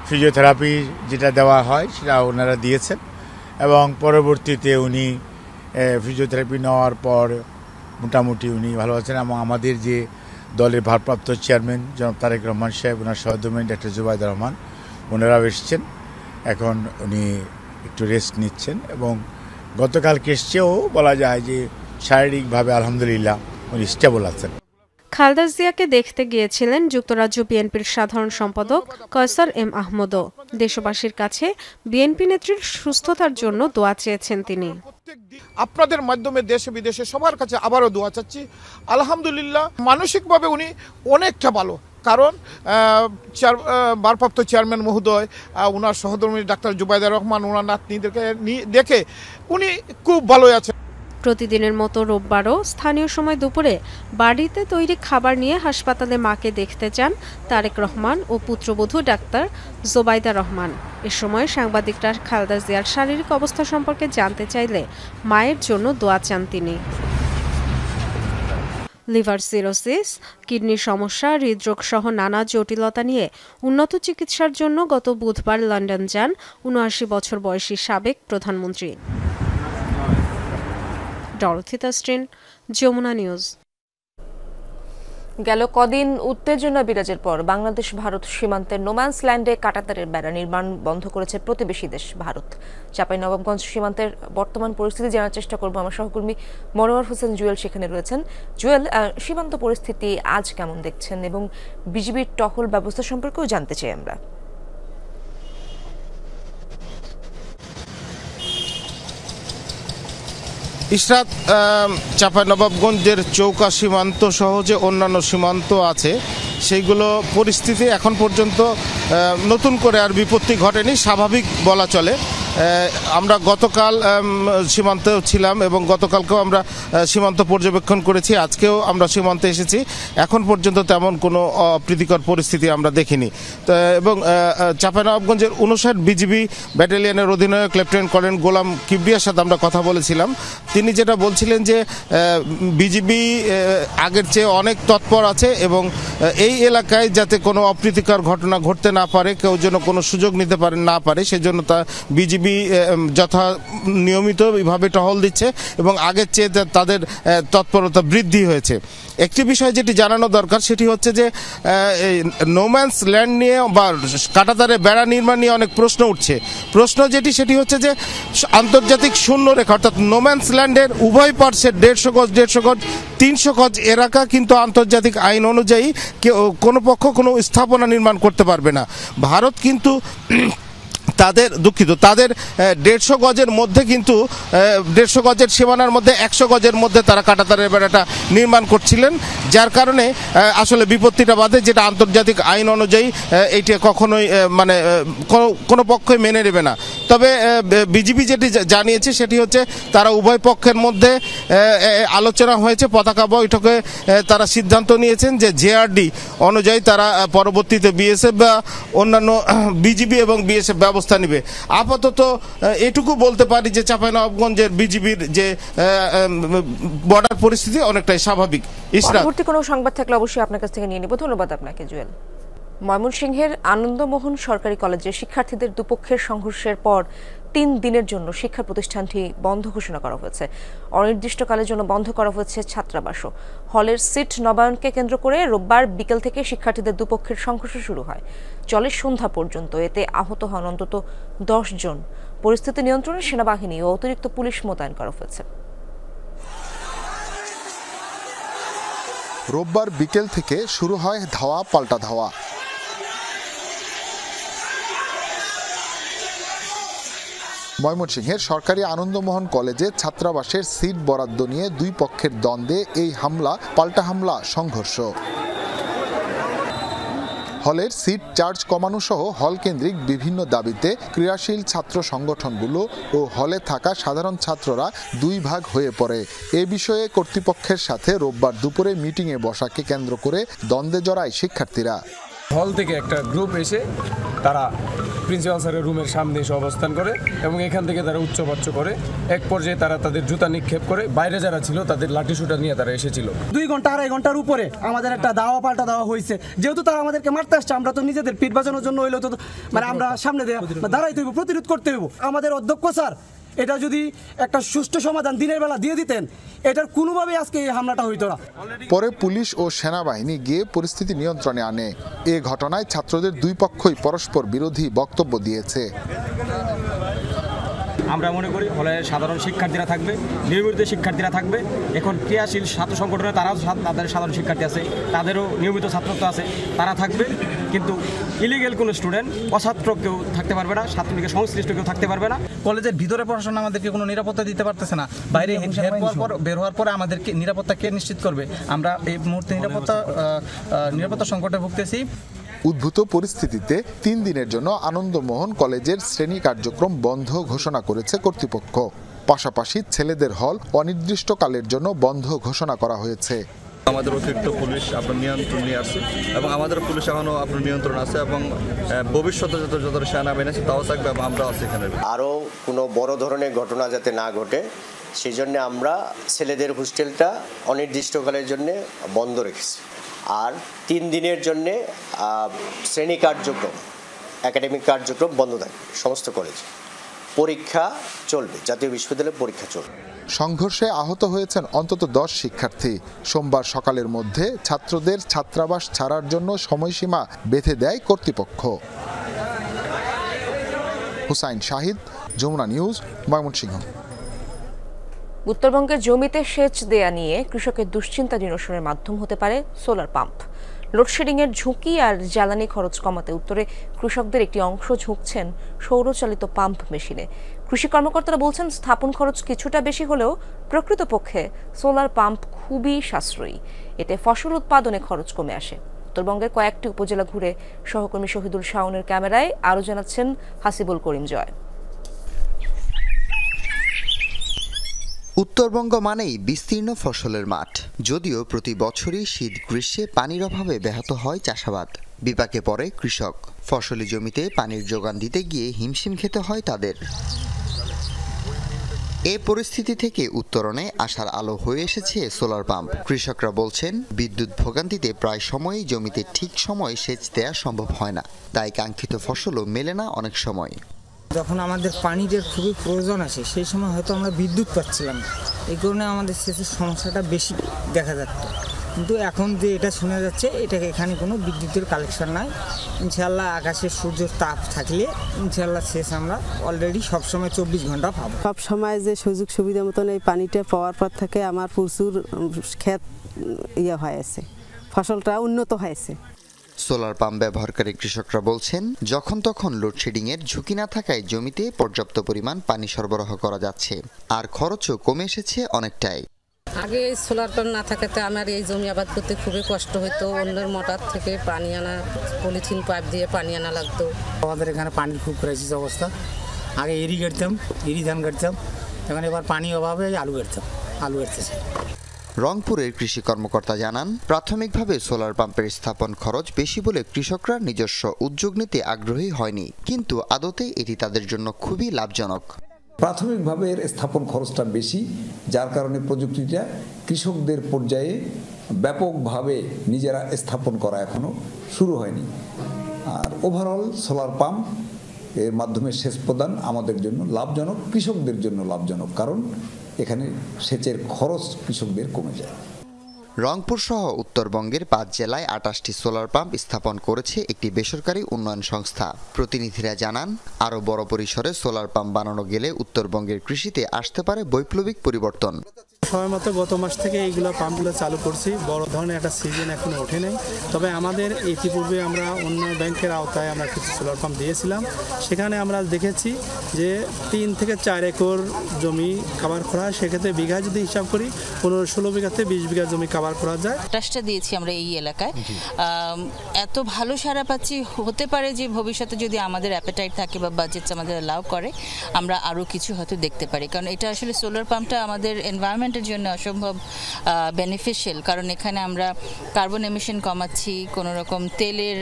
ফিজিওথেরাপি যেটা দেওয়া হয় সেটা ওনারা দিয়েছেন এবং পরবর্তীতে উনি ফিজিওথেরাপি নেওয়ার পর মোটামুটি উনি ভালো আছেন। এবং আমাদের যে দলের ভারপ্রাপ্ত চেয়ারম্যান জনাব তারেক রহমান সাহেব, ওনার সহধর্মিণী ডাক্তার জুবাইদা রহমান, ওনারাও এসেছেন। এখন উনি একটু রেস্ট নিচ্ছেন এবং গতকালকে এসছেও বলা যায় যে শারীরিকভাবে আলহামদুলিল্লাহ উনি স্টেবল আছেন। খালেদা জিয়াকে দেখতে গিয়েছিলেন যুক্তরাজ্য বিএনপির সাধারণ সম্পাদক কয়সার এম আহমদও। দেশবাসীর কাছে বিএনপি নেত্রীর সুস্থতার জন্য দোয়া চেয়েছেন তিনি। আপনাদের মাধ্যমে দেশে বিদেশে সবার কাছে আবারও দোয়া চাচ্ছি। আলহামদুলিল্লাহ মানসিকভাবে উনি অনেকটা ভালো, কারণ ভারপ্রাপ্ত চেয়ারম্যান মহোদয়, ওনার সহধর্মী ডাক্তার জুবাইদা রহমান, ওনার নাতনিদেরকে দেখে উনি খুব ভালো আছেন। প্রতিদিনের মতো রোববারও স্থানীয় সময় দুপুরে বাড়িতে তৈরি খাবার নিয়ে হাসপাতালে মাকে দেখতে যান তারেক রহমান ও পুত্রবধূ ডাক্তার জোবাইদা রহমান। এ সময় সাংবাদিকরা খালেদা জিয়ার শারীরিক অবস্থা সম্পর্কে জানতে চাইলে মায়ের জন্য দোয়া চান তিনি। লিভার সিরোসিস, কিডনির সমস্যা, হৃদরোগ সহ নানা জটিলতা নিয়ে উন্নত চিকিৎসার জন্য গত বুধবার লন্ডন যান ৭৯ বছর বয়সী সাবেক প্রধানমন্ত্রী। ডরথি তাস্ট্রিন, যমুনা নিউজ। গেল কদিন উত্তেজনা বিরাজের পর বাংলাদেশ ভারত সীমান্তের নোম্যান্স ল্যান্ডে কাঁটাতারের বেড়া নির্মাণ বন্ধ করেছে প্রতিবেশী দেশ ভারত। চাঁপাইনবাবগঞ্জ সীমান্তের বর্তমান পরিস্থিতি জানার চেষ্টা করব। আমার সহকর্মী মনোয়ার হোসেন জুয়েল সেখানে রয়েছেন। জুয়েল, সীমান্ত পরিস্থিতি আজ কেমন দেখছেন এবং বিজিবির টহল ব্যবস্থা সম্পর্কেও জানতে চাই আমরা। ইশরাত, চাঁপাইনবাবগঞ্জের চৌকা সীমান্ত সহ যে অন্যান্য সীমান্ত আছে সেইগুলো পরিস্থিতি এখন পর্যন্ত নতুন করে আর বিপত্তি ঘটেনি, স্বাভাবিক বলা চলে। আমরা গতকাল সীমান্তেও ছিলাম এবং গতকালকেও আমরা সীমান্ত পর্যবেক্ষণ করেছি, আজকেও আমরা সীমান্তে এসেছি। এখন পর্যন্ত তেমন কোনো অপ্রীতিকর পরিস্থিতি আমরা দেখিনি। এবং চাঁপাইনবাবগঞ্জের 59 বিজিবি ব্যাটালিয়নের অধিনায়ক লেফটেন্যান্ট কর্নেল গোলাম কিবরিয়ার সাথে আমরা কথা বলেছিলাম। তিনি যেটা বলছিলেন যে বিজিবি আগের চেয়ে অনেক তৎপর আছে এবং এই এলাকায় যাতে কোনো অপ্রীতিকর ঘটনা ঘটতে না পারে, কেউ যেন কোনো সুযোগ নিতে পারে না পারে, সেজন্য তা বিজিবি যথা নিয়মিতভাবে টহল দিচ্ছে এবং আগের চেয়ে তাদের তৎপরতা বৃদ্ধি হয়েছে। একটি বিষয় যেটি জানানো দরকার সেটি হচ্ছে যে নোম্যান্স ল্যান্ড নিয়ে বা কাঁটাতারে বেড়া নির্মাণ নিয়ে অনেক প্রশ্ন উঠছে। প্রশ্ন সেটি হচ্ছে যে আন্তর্জাতিক শূন্য রেখা অর্থাৎ নোম্যান্স ল্যান্ডের উভয় পার্শ্বের 150 গজ 300 গজ এলাকা কিন্তু আন্তর্জাতিক আইন অনুযায়ী কোনো পক্ষ কোনো স্থাপনা নির্মাণ করতে পারবে না। ভারত কিন্তু তাদের 150 গজের মধ্যে কিন্তু 150 গজের সীমানার মধ্যে 100 গজের মধ্যে তারা কাঁটাতারের বেড়াটা নির্মাণ করছিলেন, যার কারণে আসলে বিপত্তিটা বাধে, যেটা আন্তর্জাতিক আইন অনুযায়ী এইটা কখনোই মানে কোনো পক্ষই মেনে নেবে না। তবে বিজিবি যেটি জানিয়েছে সেটি হচ্ছে তারা উভয় পক্ষের মধ্যে আলোচনা হয়েছে, পতাকা বৈঠকে তারা সিদ্ধান্ত নিয়েছেন যে জেআরডি অনুযায়ী তারা পরবর্তীতে বিএসএফ বা অন্যান্য বিজিবি এবং বিএসএফ ব্যবস্থা নিবে। আপাতত এটুকু বলতে পারি যে চাঁপাইনবাবগঞ্জের বিজিবির যে বর্ডার পরিস্থিতি অনেকটাই স্বাভাবিক। পরবর্তী কোনো সংবাদ থাকলে অবশ্যই আপনার কাছ থেকে নিয়ে নেব। ধন্যবাদ আপনাকে জুয়েল। ময়মনসিংহের আনন্দমোহন সরকারি কলেজের শিক্ষার্থীদের দুপক্ষের সংঘর্ষের পর 3 দিনের জন্য শিক্ষা প্রতিষ্ঠানটি বন্ধ ঘোষণা করা হয়েছে। অনির্দিষ্টকালের জন্য বন্ধ করা হয়েছে ছাত্রাবাসও। হলের সিট নবায়নকে কেন্দ্র করে রোববার বিকেল থেকে শিক্ষার্থীদের দুপক্ষের সংঘর্ষ শুরু হয়, চলে সন্ধ্যা পর্যন্ত। এতে আহত হন অন্তত 10 জন। পরিস্থিতি নিয়ন্ত্রণে সেনাবাহিনী ও অতিরিক্ত পুলিশ মোতায়েন করা হয়েছে। রোববার বিকেল থেকে শুরু হয় ধাওয়া পাল্টা ধাওয়া। ময়মনসিংহের সরকারি আনন্দমোহন কলেজে ছাত্রাবাসের সিট বরাদ্দ নিয়ে দুই পক্ষের দ্বন্দ্বে এই হামলা পাল্টা হামলা সংঘর্ষ। হলের সিট চার্জ কমানো সহ হল কেন্দ্রিক বিভিন্ন দাবিতে ক্রিয়াশীল ছাত্র সংগঠনগুলো ও হলে থাকা সাধারণ ছাত্ররা দুই ভাগ হয়ে পড়ে। এ বিষয়ে কর্তৃপক্ষের সাথে রোববার দুপুরে মিটিংয়ে বসাকে কেন্দ্র করে দ্বন্দ্বে জড়ায় শিক্ষার্থীরা। হল থেকে একটা গ্রুপ এসে তারা প্রিন্সিপাল স্যারের রুমের সামনে এসে অবস্থান করে এবং এখান থেকে তারা উচ্চবাচ্য করে। এক পর্যায়ে তারা তাদের জুতা নিক্ষেপ করে, বাইরে যারা ছিল তাদের লাঠি সুটা নিয়ে তারা এসেছিল। 2 ঘন্টা 2.5 ঘন্টার উপরে আমাদের একটা দাওয়া পাল্টা দেওয়া হয়েছে। যেহেতু তারা আমাদেরকে মারতে আসছে, আমরা তো নিজেদের পিঠ বাঁচানোর জন্য হইলেও তো মানে আমরা সামনে দাঁড়াইতে হইব, প্রতিরোধ করতে হইব। আমাদের অধ্যক্ষ স্যার এটা যদি একটা সুষ্ঠু সমাধান দিনের বেলা দিয়ে দিতেন, এটার কোনোভাবেই আজকে এই হামলাটা হইতো না। পরে পুলিশ ও সেনাবাহিনী গিয়ে পরিস্থিতি নিয়ন্ত্রণে আনে। এ ঘটনায় ছাত্রদের দুই পক্ষই পরস্পর বিরোধী বক্তব্য দিয়েছে। আমরা মনে করি হলে সাধারণ শিক্ষার্থীরা থাকবে, নিয়মিত শিক্ষার্থীরা থাকবে। এখন ক্রিয়াশীল ছাত্র সংগঠনে তারাও তাদের সাধারণ শিক্ষার্থী আছে, তাদেরও নিয়মিত ছাত্রত্ব আছে, তারা থাকবে। কিন্তু ইলিগেল কোনো স্টুডেন্ট, অছাত্র কেউ থাকতে পারবে না, ছাত্রলীগের সংশ্লিষ্ট কেউ থাকতে পারবে না। কলেজের ভিতরে পড়াশোনা আমাদেরকে কোনো নিরাপত্তা দিতে পারতেছে না। বাইরে বের হওয়ার পরে আমাদেরকে নিরাপত্তা কে নিশ্চিত করবে? আমরা এই মুহূর্তে নিরাপত্তা সংকটে ভুগতেছি। উদ্ভূত পরিস্থিতিতে 3 দিনের জন্য আনন্দমোহন কলেজের শ্রেণী কার্যক্রম বন্ধ ঘোষণা করেছে কর্তৃপক্ষ। পাশাপাশি ছেলেদের হল অনির্দিষ্টকালের জন্য বন্ধ ঘোষণা করা হয়েছে। আমাদের অতিরিক্ত পুলিশ আপনার নিয়ন্ত্রণ নিয়ে আসছে এবং আমাদের পুলিশ এখনও আপনার নিয়ন্ত্রণ আছে এবং ভবিষ্যতে যত সেনাবাহিনী আছে তাও থাকবে এবং আমরাও আছি এখানে। আরও কোনো বড় ধরনের ঘটনা যাতে না ঘটে সেই জন্য আমরা ছেলেদের হোস্টেলটা অনির্দিষ্টকালের জন্য বন্ধ রেখেছি। আর 3 দিনের জন্য শ্রেণী কার্যক্রম, একাডেমিক কার্যক্রম বন্ধ থাকবে সমস্ত কলেজে। পরীক্ষা চলবে, জাতীয় বিশ্ববিদ্যালয়ের পরীক্ষা চলবে। সংঘর্ষে আহত হয়েছেন অন্তত 10 শিক্ষার্থী। সোমবার সকালের মধ্যে ছাত্রদের ছাত্রাবাস ছাড়ার জন্য সময়সীমা বেঁধে দেয় কর্তৃপক্ষ। হুসাইন শাহিদ, যমুনা নিউজ, ময়মনসিংহ। উত্তরবঙ্গের জমিতে সেচ দেয়া নিয়ে কৃষকের দুশ্চিন্তা নিরসনের মাধ্যম হতে পারে সোলার পাম্প। লোডশেডিংয়ের ঝুঁকি আর জ্বালানি খরচ কমাতে উত্তরে কৃষকদের একটি অংশ ঝুঁকছেন সৌরচালিত পাম্প মেশিনে। কৃষি কর্মকর্তারা বলছেন স্থাপন খরচ কিছুটা বেশি হলেও প্রকৃতপক্ষে সোলার পাম্প খুবই সাশ্রয়ী। এতে ফসল উৎপাদনে খরচ কমে আসে। উত্তরবঙ্গের কয়েকটি উপজেলা ঘুরে সহকর্মী শহীদুল শাওনের ক্যামেরায় আরও জানাচ্ছেন হাসিবুল করিম জয়। উত্তরবঙ্গ মানেই বিস্তীর্ণ ফসলের মাঠ। যদিও প্রতি বছরই শীত গ্রীষ্মে পানির অভাবে ব্যাহত হয় চাষাবাদ। বিপাকে পড়ে কৃষক। ফসলি জমিতে পানির যোগান দিতে গিয়ে হিমশিম খেতে হয় তাদের। এ পরিস্থিতি থেকে উত্তরণে আশার আলো হয়ে এসেছে সোলার পাম্প। কৃষকরা বলছেন বিদ্যুৎ ভোগান্তিতে প্রায় সময়ই জমিতে ঠিক সময়ে সেচ দেওয়া সম্ভব হয় না, তাই কাঙ্ক্ষিত ফসলও মেলে না অনেক সময়। যখন আমাদের পানির খুবই প্রয়োজন আসে সেই সময় হয়তো আমরা বিদ্যুৎ পাচ্ছিলাম, এই কারণে আমাদের সেচের সমস্যাটা বেশি দেখা যাচ্ছে। কিন্তু এখন যে এটা শোনা যাচ্ছে এটা এখানে কোনো বিদ্যুতের কালেকশন নাই। ইনশাআল্লাহ আকাশে সূর্যের তাপ থাকলে ইনশাআল্লাহ সেচ আমরা অলরেডি সবসময় 24 ঘন্টা পাবো। সব সময় যে সুযোগ সুবিধা মতন এই পানিটা পাওয়ার পর থেকে আমার প্রচুর ক্ষেত হয়েছে, ফসলটা উন্নত হয়েছে। সোলার পাম্প ব্যবহারকারী কৃষকরা বলছেন যখন তখন লোডশেডিং এর ঝুঁকি না থাকায় জমিতে পর্যাপ্ত পরিমাণ পানি সরবরাহ করা যাচ্ছে, আর খরচও কমে এসেছে অনেকটাই। আগে সোলার পাম্প না থাকাতে আমার এই জমি আবাদ করতে খুবই কষ্ট হতো। অন্যের মোটর থেকে পানি আনা, পলিথিন পাইপ দিয়ে পানি আনা লাগতো। আমাদের এখানে পানির খুব ক্রাইসিস অবস্থা। আগে এরি কাটতাম, এরি ধান কাটতাম, এখন এবার পানি অভাবে আলু কাটতেছে। রংপুরের কৃষি কর্মকর্তা জানান প্রাথমিকভাবে সোলার পাম্পের স্থাপন খরচ বেশি বলে কৃষকরা নিজস্ব উদ্যোগ নিতে আগ্রহী হয়নি, কিন্তু আদতে এটি তাদের জন্য খুবই লাভজনক। প্রাথমিকভাবে এর স্থাপন খরচটা বেশি, যার কারণে প্রযুক্তিটা কৃষকদের পর্যায়ে ব্যাপকভাবে নিজেরা স্থাপন করা এখনো শুরু হয়নি। আর ওভারঅল সোলার পাম্প এর মাধ্যমে সেচ প্রদান আমাদের জন্য লাভজনক, কৃষকদের জন্য লাভজনক, কারণ এখানে সেচের খরচ কৃষকদের কমে যায়। রংপুর সহ উত্তরবঙ্গের 5 জেলায় 28টি সোলার পাম্প স্থাপন করেছে একটি বেসরকারি উন্নয়ন সংস্থা। প্রতিনিধিরা জানান আরও বড় পরিসরে সোলার পাম্প বানানো গেলে উত্তরবঙ্গের কৃষিতে আসতে পারে বৈপ্লবিক পরিবর্তন। সময়মতো গত মাস থেকে এইগুলো পাম্পগুলো চালু করছি। বড় ধরনের একটা সিজন এখনো ওঠে নাই, তবে আমাদের ইতিপূর্বে আমরা অন্য ব্যাংকের আওতায় আমরা কিছু সোলার পাম্প দিয়েছিলাম। সেখানে আমরা দেখেছি যে 3 থেকে 4 একর জমি কাভার করা হয়। সেক্ষেত্রে বিঘা যদি হিসাব করি 15-16 বিঘাতে 20 বিঘা জমি কাভার করা যায়। টাসটা দিয়েছি আমরা এই এলাকায়, এত ভালো সারা পাচ্ছি। হতে পারে যে ভবিষ্যতে যদি আমাদের অ্যাপেটাইট থাকে বা বাজেট আমাদের অ্যালাউ করে আমরা আরও কিছু হয়তো দেখতে পারি, কারণ এটা আসলে সোলার পাম্পটা আমাদের এনভায়রনমেন্টের জন্য অসম্ভব বেনিফিশিয়াল, কারণ এখানে আমরা কার্বন এমিশন কমাচ্ছি, কোনো রকম তেলের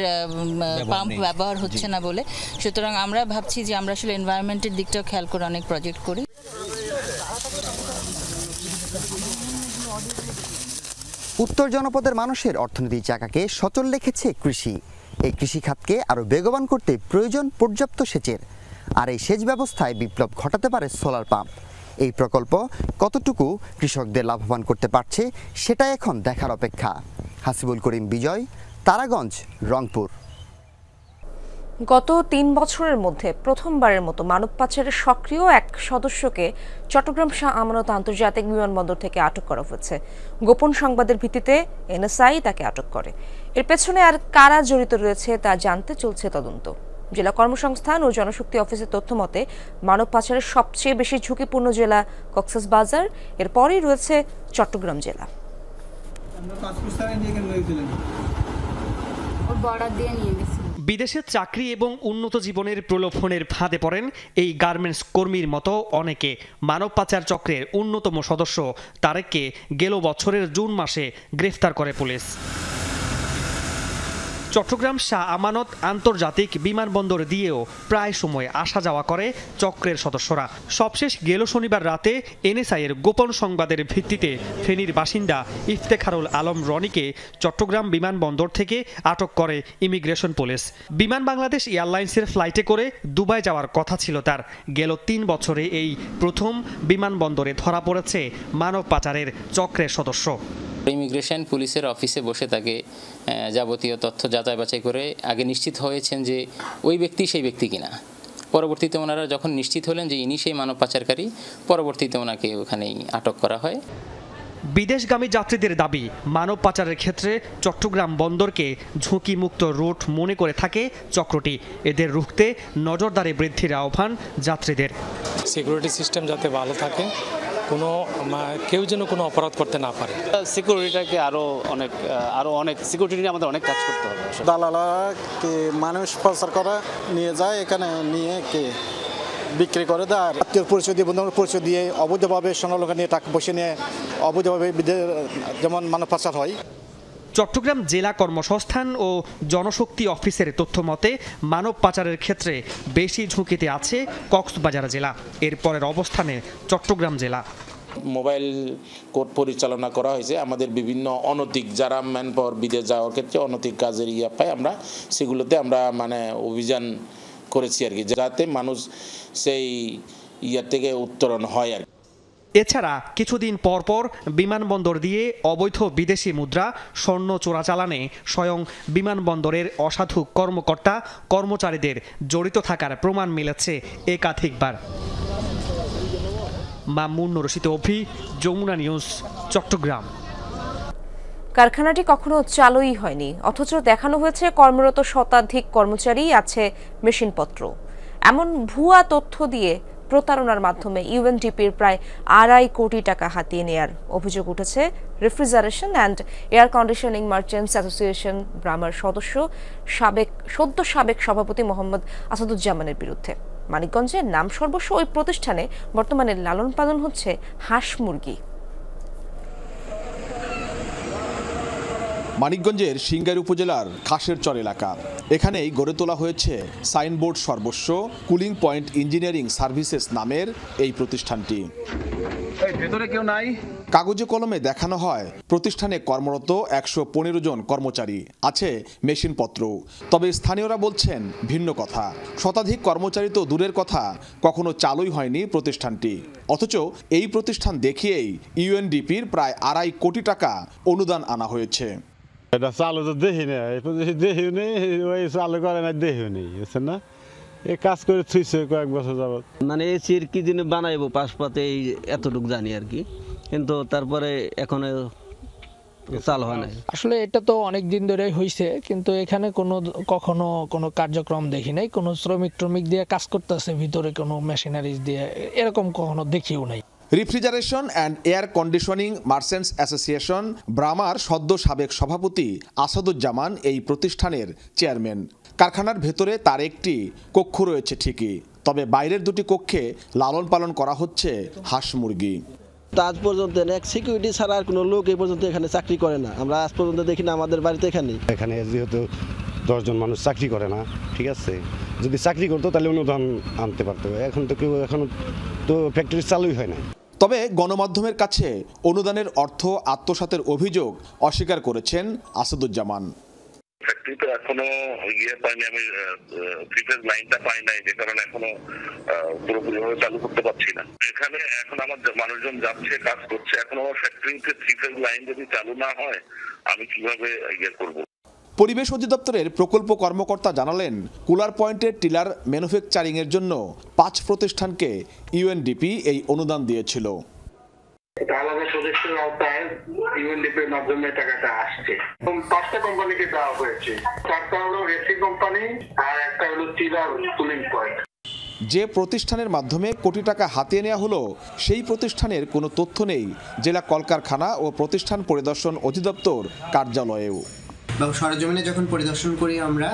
পাম্প ব্যবহার হচ্ছে না বলে। সুতরাং আমরা ভাবছি যে আমরা আসলে এনভায়রনমেন্টের দিকটাও খেয়াল করে অনেক প্রজেক্ট করি। উত্তর জনপদের মানুষের অর্থনীতির চাকাকে সচল রেখেছে কৃষি। এই কৃষি খাতকে আরও বেগবান করতে প্রয়োজন পর্যাপ্ত সেচের, আর এই সেচ ব্যবস্থায় বিপ্লব ঘটাতে পারে সোলার পাম্প। এই প্রকল্প কতটুকু কৃষকদের লাভবান করতে পারছে সেটাই এখন দেখার অপেক্ষা। হাসিবুল করিম বিজয়, তারাগঞ্জ, রংপুর। গত 3 বছরের মধ্যে প্রথমবারের মতো মানব পাচারের সক্রিয় এক সদস্যকে চট্টগ্রাম শাহ আমানত আন্তর্জাতিক বিমানবন্দর থেকে আটক করা হয়েছে। গোপন সংবাদের ভিত্তিতে এনএসআই তাকে আটক করে। এর পেছনে আর কারা জড়িত রয়েছে তা জানতে চলছে তদন্ত। জেলা কর্মসংস্থান ও জনশক্তি অফিসের তথ্য মতে মানব পাচারের সবচেয়ে বেশি ঝুঁকিপূর্ণ জেলা কক্সবাজার, এরপরেই রয়েছে চট্টগ্রাম জেলা। বিদেশে চাকরি এবং উন্নত জীবনের প্রলোভনের ফাঁদে পড়েন এই গার্মেন্টস কর্মীর মতো অনেকে। মানব পাচার চক্রের অন্যতম সদস্য তারেককে গেল বছরের জুন মাসে গ্রেফতার করে পুলিশ। চট্টগ্রাম শাহ আমানত আন্তর্জাতিক বিমানবন্দর দিয়েও প্রায় সময় আসা যাওয়া করে চক্রের সদস্যরা। সবশেষ গেল শনিবার রাতে এনএসআইয়ের গোপন সংবাদের ভিত্তিতে ফেনীর বাসিন্দা ইফতেখারুল আলম রনিকে চট্টগ্রাম বিমানবন্দর থেকে আটক করে ইমিগ্রেশন পুলিশ। বিমান বাংলাদেশ এয়ারলাইন্সের ফ্লাইটে করে দুবাই যাওয়ার কথা ছিল তার। গেল 3 বছরে এই প্রথম বিমানবন্দরে ধরা পড়েছে মানব পাচারের চক্রের সদস্য। ইমিগ্রেশন পুলিশের অফিসে বসে তাকে যাবতীয় তথ্য যাচাই বাছাই করে আগে নিশ্চিত হয়েছেন যে ওই ব্যক্তি সেই ব্যক্তি কিনা। পরবর্তীতে ওনারা যখন নিশ্চিত হলেন যে ইনি সেই মানব পাচারকারী, পরবর্তীতে ওনাকে ওখানেই আটক করা হয়। বিদেশগামী যাত্রীদের দাবি, মানব পাচারের ক্ষেত্রে চট্টগ্রাম বন্দরকে ঝুঁকিমুক্ত রুট মনে করে থাকে চক্রটি। এদের রুখতে নজরদারি বৃদ্ধির আহ্বান যাত্রীদের। সিকিউরিটি সিস্টেম যাতে ভালো থাকে, কেউ যেন কোনো অপরাধ করতে না পারে। সিকিউরিটিটাকে আরো অনেক সিকিউরিটি নিয়ে আমাদের অনেক কাজ করতে হবে। দালালা মানুষ পাচার করা নিয়ে যায়, এখানে নিয়ে বিক্রি করে দেয়, আর আত্মীয় পরিচয় দিয়ে, বন্ধুবান্ধব পরিচয় দিয়ে অবৈধভাবে স্বর্ণলঙ্কা নিয়ে টাকা পয়সা নিয়ে অবৈধভাবে যেমন মানব পাচার হয়। চট্টগ্রাম জেলা কর্মসংস্থান ও জনশক্তি অফিসের তথ্য মতে মানব পাচারের ক্ষেত্রে বেশি ঝুঁকিতে আছে কক্সবাজার জেলা, এরপরের অবস্থানে চট্টগ্রাম জেলা। মোবাইল কোর্ট পরিচালনা করা হয়েছে। আমাদের বিভিন্ন অনৈতিক যারা ম্যান পাওয়ার বিদেশ যাওয়ার ক্ষেত্রে অনৈতিক কাজের পাই, আমরা সেগুলোতে আমরা অভিযান করেছি আর কি, যাতে মানুষ সেই থেকে উত্তরণ হয় আর কি। এছাড়া কিছুদিন পর পর বিমানবন্দর দিয়ে অবৈধ বিদেশি মুদ্রা, স্বর্ণ চোরাচালানে স্বয়ং বিমানবন্দরের অসাধু কর্মকর্তা কর্মচারীদের জড়িত থাকার প্রমাণ মিলেছে একাধিকবার। মামুন রশিদ অভি, যমুনা নিউজ, চট্টগ্রাম। কারখানাটি কখনো চালুই হয়নি, অথচ দেখানো হয়েছে কর্মরত শতাধিক কর্মচারী, আছে মেশিনপত্র। এমন ভুয়া তথ্য দিয়ে প্রতারণার মাধ্যমে ইউএনডিপির প্রায় 2.5 কোটি টাকা হাতিয়ে নেয়ার অভিযোগ উঠেছে refrigeration and air conditioning merchants association ব্রামার সদ্য সাবেক সভাপতি মোহাম্মদ আসাদুজ্জামানের বিরুদ্ধে। মানিকগঞ্জের নাম সর্বস্ব ওই প্রতিষ্ঠানে বর্তমানে লালন পালন হচ্ছে হাঁস মুরগি। মানিকগঞ্জের সিংগাইর উপজেলার খাসেরচর এলাকা, এখানেই গড়ে তোলা হয়েছে সাইনবোর্ড সর্বস্ব কুলিং পয়েন্ট ইঞ্জিনিয়ারিং সার্ভিসেস নামের এই প্রতিষ্ঠানটি। ভেতরে কেউ নাই, কাগজে কলমে দেখানো হয় প্রতিষ্ঠানে কর্মরত 115 জন কর্মচারী, আছে মেশিনপত্র। তবে স্থানীয়রা বলছেন ভিন্ন কথা। শতাধিক কর্মচারী তো দূরের কথা, কখনো চালুই হয়নি প্রতিষ্ঠানটি, অথচ এই প্রতিষ্ঠান দেখিয়েই ইউএনডিপির প্রায় 2.5 কোটি টাকা অনুদান আনা হয়েছে। এটা চালু তো দেখিনি, দেখিনি ওই চালু করে না, দেখিনি বুঝছেন না, এই কাজ করে থুইছে কয়েক বছর যাবত। মানে এসির কি জিনিস বানাইবো পাশপাতে এই এতটুকু জানি আর কি, কিন্তু তারপরে এখন চালু হয় না। আসলে এটা তো অনেক দিন ধরে হয়েছে, কিন্তু এখানে কখনো কোনো কার্যক্রম দেখি নাই। কোনো শ্রমিক দিয়ে কাজ করতেছে ভিতরে, কোনো মেশিনারিজ দিয়ে, এরকম কখনো দেখিও নাই। Refrigeration and air conditioning merchants association ব্রামার সদ্য সাবেক সভাপতি আসাদুজ্জামান এই প্রতিষ্ঠানের চেয়ারম্যান। কারখানার ভেতরে তার একটি কক্ষ রয়েছে ঠিকই, তবে বাইরের দুটি কক্ষে লালন পালন করা হচ্ছে হাঁস মুরগি। আজ পর্যন্ত এক সিকিউরিটি ছাড়া আর কোনো লোক এই পর্যন্ত এখানে চাকরি করে না, আমরা আজ পর্যন্ত দেখি না আমাদের বাড়িতে। এখানে যেহেতু 10 জন মানুষ চাকরি করে না, ঠিক আছে, যদি চাকরি করতো তাহলে অনুদান আনতে পারতো। এখন তো ফ্যাক্টরি চালুই হয় না। তবে গণমাধ্যমের কাছে অনুদানের অর্থ আত্মসাতের অভিযোগ অস্বীকার করেছেন আসাদুজ্জামান। ফ্যাক্টরিতে এখনো পাইনি, আমি প্রিপেজ লাইনটা পাই নাই, যে কারণে এখনো পুরোপুরিভাবে চালু করতে পারছি না। এখানে এখন আমার মানুষজন যাচ্ছে, কাজ করছে, এখনো ফ্যাক্টরিতে প্রিপেজ লাইন যদি চালু না হয় আমি কিভাবে করব। পরিবেশ অধিদপ্তরের প্রকল্প কর্মকর্তা জানালেন, কুলার পয়েন্টের টিলার ম্যানুফ্যাকচারিং এর জন্য 5 প্রতিষ্ঠানকে ইউএনডিপি এই অনুদান দিয়েছিল। এটা আলাদা প্রজেক্টের আওতায় ইউএনডিপির মাধ্যমে টাকাটা আসছে। 5টা কোম্পানিকে দেওয়া হয়েছে, 4টা হলো রেসি কোম্পানি আর একটা হলো টিলার কুলিং পয়েন্ট। যে প্রতিষ্ঠানের মাধ্যমে কোটি টাকা হাতিয়ে নেওয়া হলো, সেই প্রতিষ্ঠানের কোনো তথ্য নেই জেলা কলকারখানা ও প্রতিষ্ঠান পরিদর্শন অধিদপ্তর কার্যালয়েও। সরেজমিনে যখন পরিদর্শন করি আমরা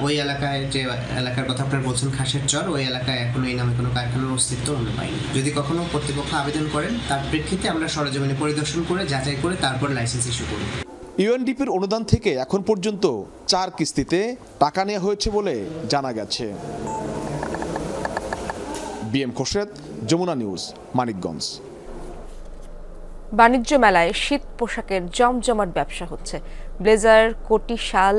ওই এলাকায়, যে এলাকার কথা আপনারা বলছেন খাসেরচর, ওই এলাকায় এখনো এই নামে কোনো কারখানার অস্তিত্ব আমরা পাইনি। যদি কখনো কর্তৃপক্ষ আবেদন করেন, তার প্রেক্ষিতে আমরা সরেজমিনে পরিদর্শন করে যাচাই করে তারপর লাইসেন্স ইস্যু করি। ইউএনডিপির অনুদান থেকে এখন পর্যন্ত 4 কিস্তিতে টাকা নেওয়া হয়েছে বলে জানা গেছে। BM Khorshed, Jamuna news, Manikganj. বাণিজ্য মেলায় শীত পোশাকের জমজমাট ব্যবসা হচ্ছে। ব্লেজার, কোটি, শাল,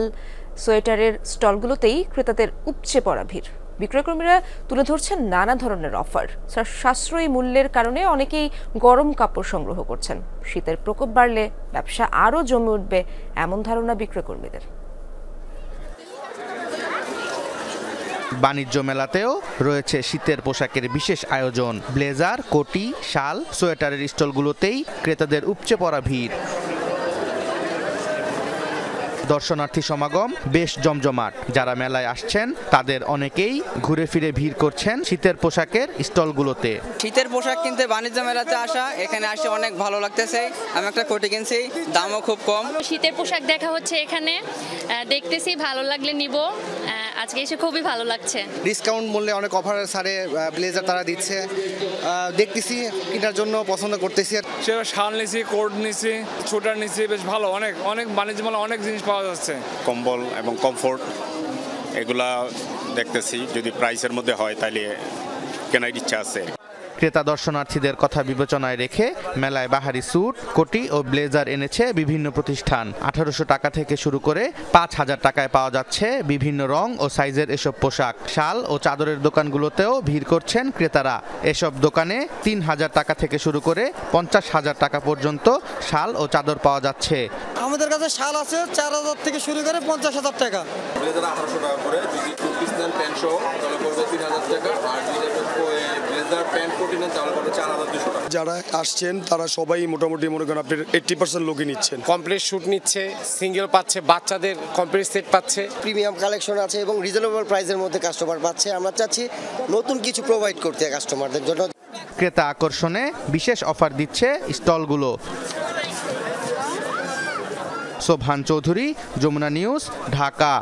সোয়েটারের স্টলগুলোতেই ক্রেতাদের উপচে পড়া ভিড়। বিক্রয়কর্মীরা তুলে ধরছেন নানা ধরনের অফার। সাশ্রয়ী মূল্যের কারণে অনেকেই গরম কাপড় সংগ্রহ করছেন। শীতের প্রকোপ বাড়লে ব্যবসা আরও জমে উঠবে এমন ধারণা বিক্রয়কর্মীদের। বাণিজ্য মেলাতেও রয়েছে শীতের পোশাকের বিশেষ আয়োজন। ব্লেজার, কোটি, শাল, সোয়েটারের স্টলগুলোতেই ক্রেতাদের উপচে পড়া ভিড়। দর্শনার্থী সমাগম বেশ জমজমাট। যারা মেলায় আসছেন তাদের অনেকেই ঘুরে ফিরে ভিড় করছেন শীতের পোশাকের স্টলগুলোতে। শীতের পোশাক কিনতে বাণিজ্য মেলাতে আসা, এখানে আসে অনেক ভালো লাগতেছে। আমি একটা কোটি কিনছি, দামও খুব কম। শীতের পোশাক দেখা হচ্ছে এখানে, দেখতেছি, ভালো লাগলে নিব। আজকে এসে খুবই ভালো লাগছে। ডিসকাউন্ট মূল্যে অনেক অফার ছাড়ে ব্লেজার তারা দিচ্ছে, দেখতেছি, কেনার জন্য পছন্দ করতেছি। সেটা শাল নিছি, কোট নিছি, সোয়েটার নিছি, বেশ ভালো। অনেক অনেক বাণিজ্য মেলা অনেক জিনিস পাওয়া যাচ্ছে। কম্বল এবং কমফোর্ট এগুলা দেখতেছি, যদি প্রাইসের মধ্যে হয় তাহলে কেনার ইচ্ছা আছে। ক্রেতা দর্শনার্থীদের কথা বিবেচনায় রেখে মেলায় বাহারি স্যুট, কোটি ও ব্লেজার এনেছে বিভিন্ন প্রতিষ্ঠান। 1800 টাকা থেকে শুরু করে 5000 টাকায় পাওয়া যাচ্ছে বিভিন্ন রং ও সাইজের এসব পোশাক। শাল ও চাদরের দোকানগুলোতেও ভিড় করছেন ক্রেতারা। এসব দোকানে 3000 টাকা থেকে শুরু করে 50,000 টাকা পর্যন্ত শাল ও চাদর পাওয়া যাচ্ছে। আমাদের কাছে শাল আছে 4000 থেকে শুরু করে 50,000 টাকা। ব্লেজার 1800 টাকা করে, যদি টু পিস নেন প্যান্ট সহ তাহলে পড়বে 3000 টাকা, আর যদি ব্লেজার প্যান্ট কোটি নেন তাহলে পড়বে 4200 টাকা। যারা আসছেন তারা সবাই মোটামুটি মনে করেন আপনার 80% লোকই নিচ্ছেন। কমপ্লিট শুট নিচ্ছে, সিঙ্গেল পাচ্ছে, বাচ্চাদের কমপ্লিট সেট পাচ্ছে, প্রিমিয়াম কালেকশন আছে এবং রিজনেবল প্রাইসের মধ্যে কাস্টমার পাচ্ছে। আমরা চাচ্ছি নতুন কিছু প্রোভাইড করতে কাস্টমারদের জন্য। ক্রেতা আকর্ষণে বিশেষ অফার দিচ্ছে স্টলগুলো। সোবহান চৌধুরী, যমুনা নিউজ, ঢাকা।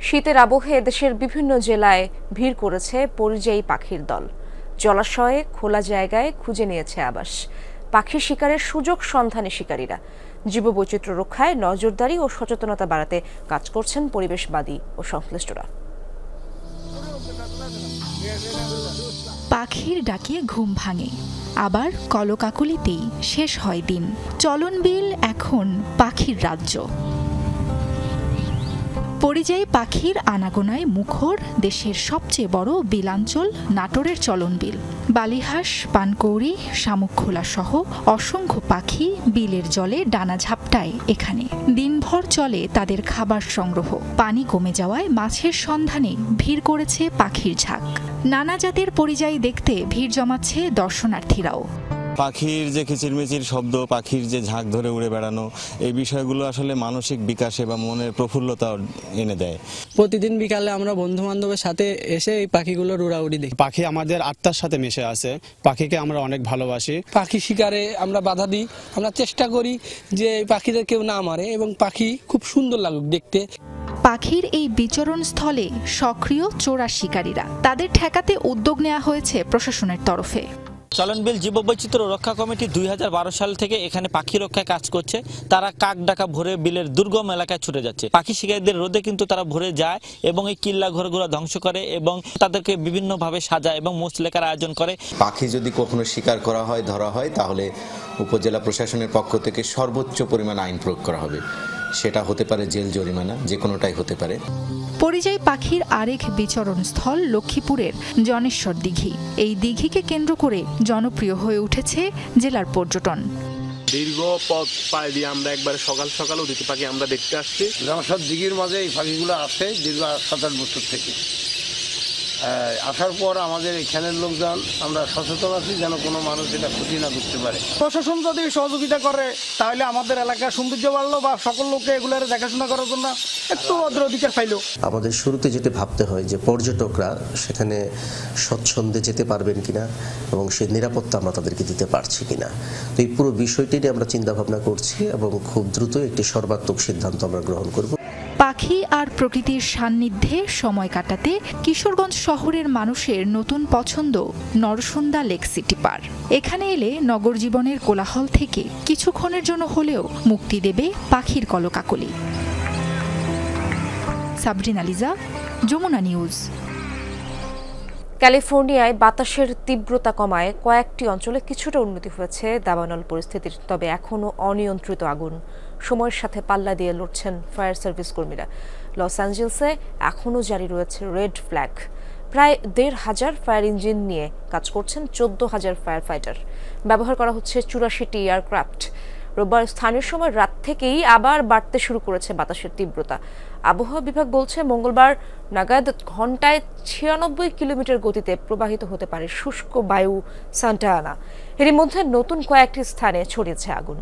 শীতের আবহে দেশের বিভিন্ন জেলায় ভিড় করেছে পরিযায়ী পাখির দল। জলাশয়ে, খোলা জায়গায় খুঁজে নিয়েছে আবাস। পাখি শিকারের সুযোগ সন্ধানে শিকারীরা। জীববৈচিত্র্য রক্ষায় নজরদারি ও সচেতনতা বাড়াতে কাজ করছেন পরিবেশবাদী ও সংশ্লিষ্টরা। পাখির ডাকে ঘুম ভাঙে, আবার কলকাকলিতেই শেষ হয় দিন। চলনবিল এখন পাখির রাজ্য। পরিযায়ী পাখির আনাগোনায় মুখর দেশের সবচেয়ে বড় বিলাঞ্চল নাটোরের চলনবিল। বালিহাঁস, পানকৌড়ি, শামুকখোলা সহ অসংখ্য পাখি বিলের জলে ডানা ঝাপটায় এখানে। দিনভর চলে তাদের খাবার সংগ্রহ। পানি কমে যাওয়ায় মাছের সন্ধানে ভিড় করেছে পাখির ঝাঁক। নানা জাতের পরিযায়ী দেখতে ভিড় জমাচ্ছে দর্শনার্থীরাও। পাখির যে কিচিরমিচির শব্দ, পাখির যে ঝাঁক ধরে উড়ে বেড়ানো, এই বিষয়গুলো আসলে মানসিক বিকাশে বা মনের প্রফুল্লতা এনে দেয়। প্রতিদিন বিকালে আমরা বন্ধু বান্ধবের সাথে এসে এই পাখিগুলোর উড়াউড়ি দেখি। পাখি আমাদের আত্মার সাথে মিশে আছে, পাখিকে আমরা অনেক ভালোবাসি। পাখি শিকারে আমরা বাধা দিই, আমরা চেষ্টা করি যে এই পাখিদের কেউ না মারে এবং পাখি খুব সুন্দর লাগুক দেখতে। পাখির এই বিচরণ স্থলে সক্রিয় চোরা শিকারীরা, তাদের ঠেকাতে উদ্যোগ নেওয়া হয়েছে প্রশাসনের তরফে। চলনবিল জীববৈচিত্র্য রক্ষা কমিটি 2012 সাল থেকে এখানে পাখি রক্ষায় কাজ করছে। তারা কাক ডাকা ভরে বিলের দুর্গম এলাকায় ছুটে যাচ্ছে। পাখি শিকারীদের রোদে কিন্তু তারা ভরে যায় এবং এই কিল্লা ঘরগুলো ধ্বংস করে এবং তাদেরকে বিভিন্নভাবে সাজায় এবং মুচলেকার আয়োজন করে। পাখি যদি কখনো শিকার করা হয়, ধরা হয়, তাহলে উপজেলা প্রশাসনের পক্ষ থেকে সর্বোচ্চ পরিমাণ আইন প্রয়োগ করা হবে। সেটা হতে পারে জেল, জরিমানা, যে কোনোটাই হতে পারে। পরিযায়ী পাখির আরেক বিচরণ স্থল লক্ষ্মীপুরের জনেশ্বর দিঘি। এই দিঘিকে কেন্দ্র করে জনপ্রিয় হয়ে উঠেছে জেলার পর্যটন। দীর্ঘ পথ পাড়ি দিয়ে আমরা একবার সকাল সকাল অতিথি পাখি আমরা দেখতে আসছি। জনেশ্বর দিঘির মাঝে এই পাখিগুলো আসে দীর্ঘ 7-8 বছর থেকে। আসার পর আমাদের এখানের লোকজন আমরা সচেতন আছি যেন কোনো মানুষ এটা ক্ষতি না করতে পারে। প্রশাসন যদি সহযোগিতা করে তাহলে আমাদের এলাকার সৌন্দর্য বাড়লো বা সকল লোককে এগুলোর দেখাশোনা করার জন্য একটু অগ্রাধিকার পাইলো। আমাদের শুরুতে যেটা ভাবতে হয় যে পর্যটকরা সেখানে স্বচ্ছন্দে যেতে পারবেন কিনা এবং সেই নিরাপত্তা আমরা তাদেরকে দিতে পারছি কিনা। তো এই পুরো বিষয়টি নিয়ে আমরা চিন্তা ভাবনা করছি এবং খুব দ্রুত একটি সর্বাত্মক সিদ্ধান্ত আমরা গ্রহণ করব। পাখি আর প্রকৃতির সান্নিধ্যে সময় কাটাতে কিশোরগঞ্জ শহরের মানুষের নতুন পছন্দ নরসুন্দা লেক সিটি পার্ক। এখানে এলে নগর জীবনের কোলাহল থেকে কিছুক্ষণের জন্য হলেও মুক্তি দেবে পাখির কলকাকলি। সাবরিনা লিজা, যমুনা নিউজ। ক্যালিফোর্নিয়ায় বাতাসের তীব্রতা কমায় কয়েকটি অঞ্চলে কিছুটা উন্নতি হয়েছে দাবানল পরিস্থিতির, তবে এখনও অনিয়ন্ত্রিত আগুন। সময়ের সাথে পাল্লা দিয়ে লড়ছেন ফায়ার সার্ভিস কর্মীরা। লস অ্যাঞ্জেলসে এখনও জারি রয়েছে রেড ফ্ল্যাগ। প্রায় 1,500 ফায়ার ইঞ্জিন নিয়ে কাজ করছেন 14,000 ফায়ার ফাইটার। ব্যবহার করা হচ্ছে 84টি এয়ারক্রাফট। রোববার স্থানীয় সময় রাত থেকেই আবার বাড়তে শুরু করেছে বাতাসের তীব্রতা। আবহাওয়া বিভাগ বলছে মঙ্গলবার নাগাদ ঘন্টায় 96 কিলোমিটার গতিতে প্রবাহিত হতে পারে শুষ্ক বায়ু সান্টা আনা। এর মধ্যে নতুন কয়েকটি স্থানে ছড়িয়েছে আগুন।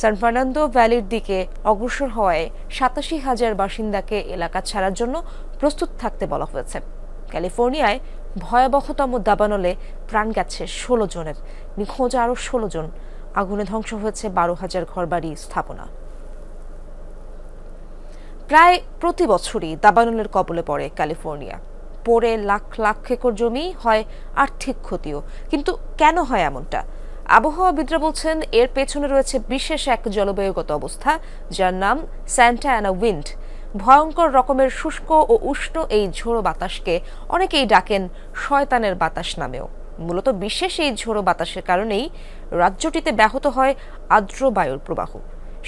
সান ফার্নান্দো ভ্যালির দিকে অগ্রসর হওয়ায় 87,000 বাসিন্দাকে এলাকা ছাড়ার জন্য প্রস্তুত থাকতে বলা হয়েছে। ক্যালিফোর্নিয়ায় ভয়াবহতম দাবানলে প্রাণ গেছে 16 জনের, নিখোঁজ আরও 16 জন। আগুনে ধ্বংস হয়েছে 12,000 ঘরবাড়ি স্থাপনা। প্রায় প্রতি বছরই দাবানলের কবলে পড়ে ক্যালিফোর্নিয়া। পড়ে লাখ লাখ একর জমি, হয় আর্থিক ক্ষতিও। কিন্তু কেন হয় এমনটা? আবহাওয়াবিদরা বলছেন এর পেছনে রয়েছে বিশেষ এক জলবায়ুগত অবস্থা, যার নাম স্যান্টা অ্যানা উইন্ড। ভয়ঙ্কর রকমের শুষ্ক ও উষ্ণ এই ঝোড়ো বাতাসকে অনেকেই ডাকেন শয়তানের বাতাস নামেও। মূলত বিশেষ এই ঝোড়ো বাতাসের কারণেই রাজ্যটিতে ব্যাহত হয় আর্দ্র বায়ুর প্রবাহ।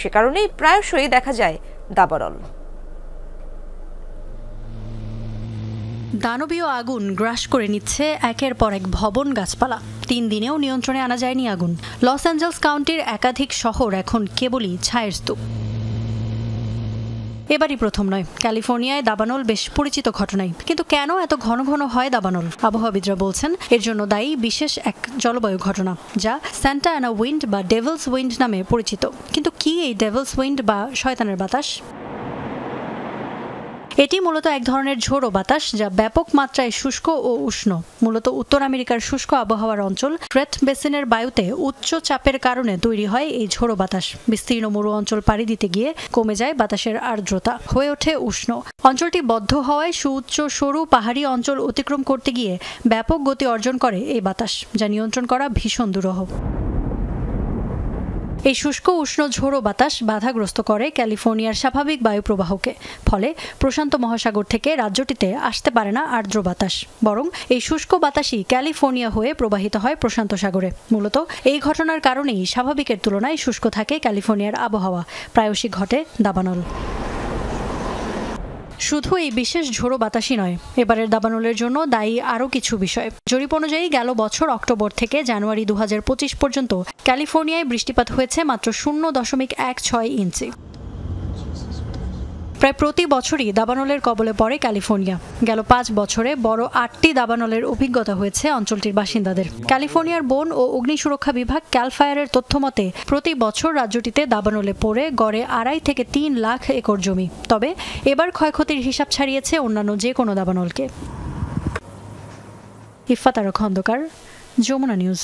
সে কারণেই প্রায়শই দেখা যায় দাবানল। দানবীয় আগুন গ্রাস করে নিচ্ছে একের পর এক ভবন, গাছপালা। 3 দিনেও নিয়ন্ত্রণে আনা যায়নি আগুন। লস অ্যাঞ্জেলস কাউন্টির একাধিক শহর এখন কেবলই ছায়ের স্তূপ। এবারই প্রথম নয়, ক্যালিফোর্নিয়ায় দাবানল বেশ পরিচিত ঘটনাই। কিন্তু কেন এত ঘন ঘন হয় দাবানল? আবহাওয়াবিদরা বলছেন এর জন্য দায়ী বিশেষ এক জলবায়ু ঘটনা, যা স্যান্টা অ্যানা উইন্ড বা ডেভিলস উইন্ড নামে পরিচিত। কিন্তু কি এই ডেভিলস উইন্ড বা শয়তানের বাতাস? এটি মূলত এক ধরনের ঝোড়ো বাতাস, যা ব্যাপক মাত্রায় শুষ্ক ও উষ্ণ। মূলত উত্তর আমেরিকার শুষ্ক আবহাওয়ার অঞ্চল গ্রেট বেসিনের বায়ুতে উচ্চ চাপের কারণে তৈরি হয় এই ঝোড়ো বাতাস। বিস্তীর্ণ মরু অঞ্চল পাড়ি দিতে গিয়ে কমে যায় বাতাসের আর্দ্রতা, হয়ে ওঠে উষ্ণ। অঞ্চলটি বদ্ধ হওয়ায় সুউচ্চ সরু পাহাড়ি অঞ্চল অতিক্রম করতে গিয়ে ব্যাপক গতি অর্জন করে এই বাতাস, যা নিয়ন্ত্রণ করা ভীষণ দুরূহ। এই শুষ্ক উষ্ণ ঝোড়ো বাতাস বাধাগ্রস্ত করে ক্যালিফোর্নিয়ার স্বাভাবিক বায়ু প্রবাহকে। ফলে প্রশান্ত মহাসাগর থেকে রাজ্যটিতে আসতে পারে না আর্দ্র বাতাস, বরং এই শুষ্ক বাতাসই ক্যালিফোর্নিয়া হয়ে প্রবাহিত হয় প্রশান্ত সাগরে। মূলত এই ঘটনার কারণেই স্বাভাবিকের তুলনায় শুষ্ক থাকে ক্যালিফোর্নিয়ার আবহাওয়া। প্রায়শই ঘটে দাবানল। শুধু এই বিশেষ ঝোড়ো বাতাসই নয়, এবারের দাবানলের জন্য দায়ী আরও কিছু বিষয়। জরিপ অনুযায়ী গেল বছর অক্টোবর থেকে জানুয়ারি 2025 পর্যন্ত ক্যালিফোর্নিয়ায় বৃষ্টিপাত হয়েছে মাত্র 0.16 ইঞ্চি। প্রায় প্রতি বছরই দাবানলের কবলে পড়ে ক্যালিফোর্নিয়া। গেল 5 বছরে বড় 8টি দাবানলের অভিজ্ঞতা হয়েছে অঞ্চলটির বাসিন্দাদের। ক্যালিফোর্নিয়ার বন ও অগ্নি সুরক্ষা বিভাগ ক্যাল ফায়ারের তথ্য মতে প্রতি বছর রাজ্যটিতে দাবানলে পড়ে গড়ে 2.5 থেকে 3 লাখ একর জমি। তবে এবার ক্ষয়ক্ষতির হিসাব ছাড়িয়েছে অন্যান্য যে কোনো দাবানলকে। ইফাত আরা খন্দকার, যমুনা নিউজ।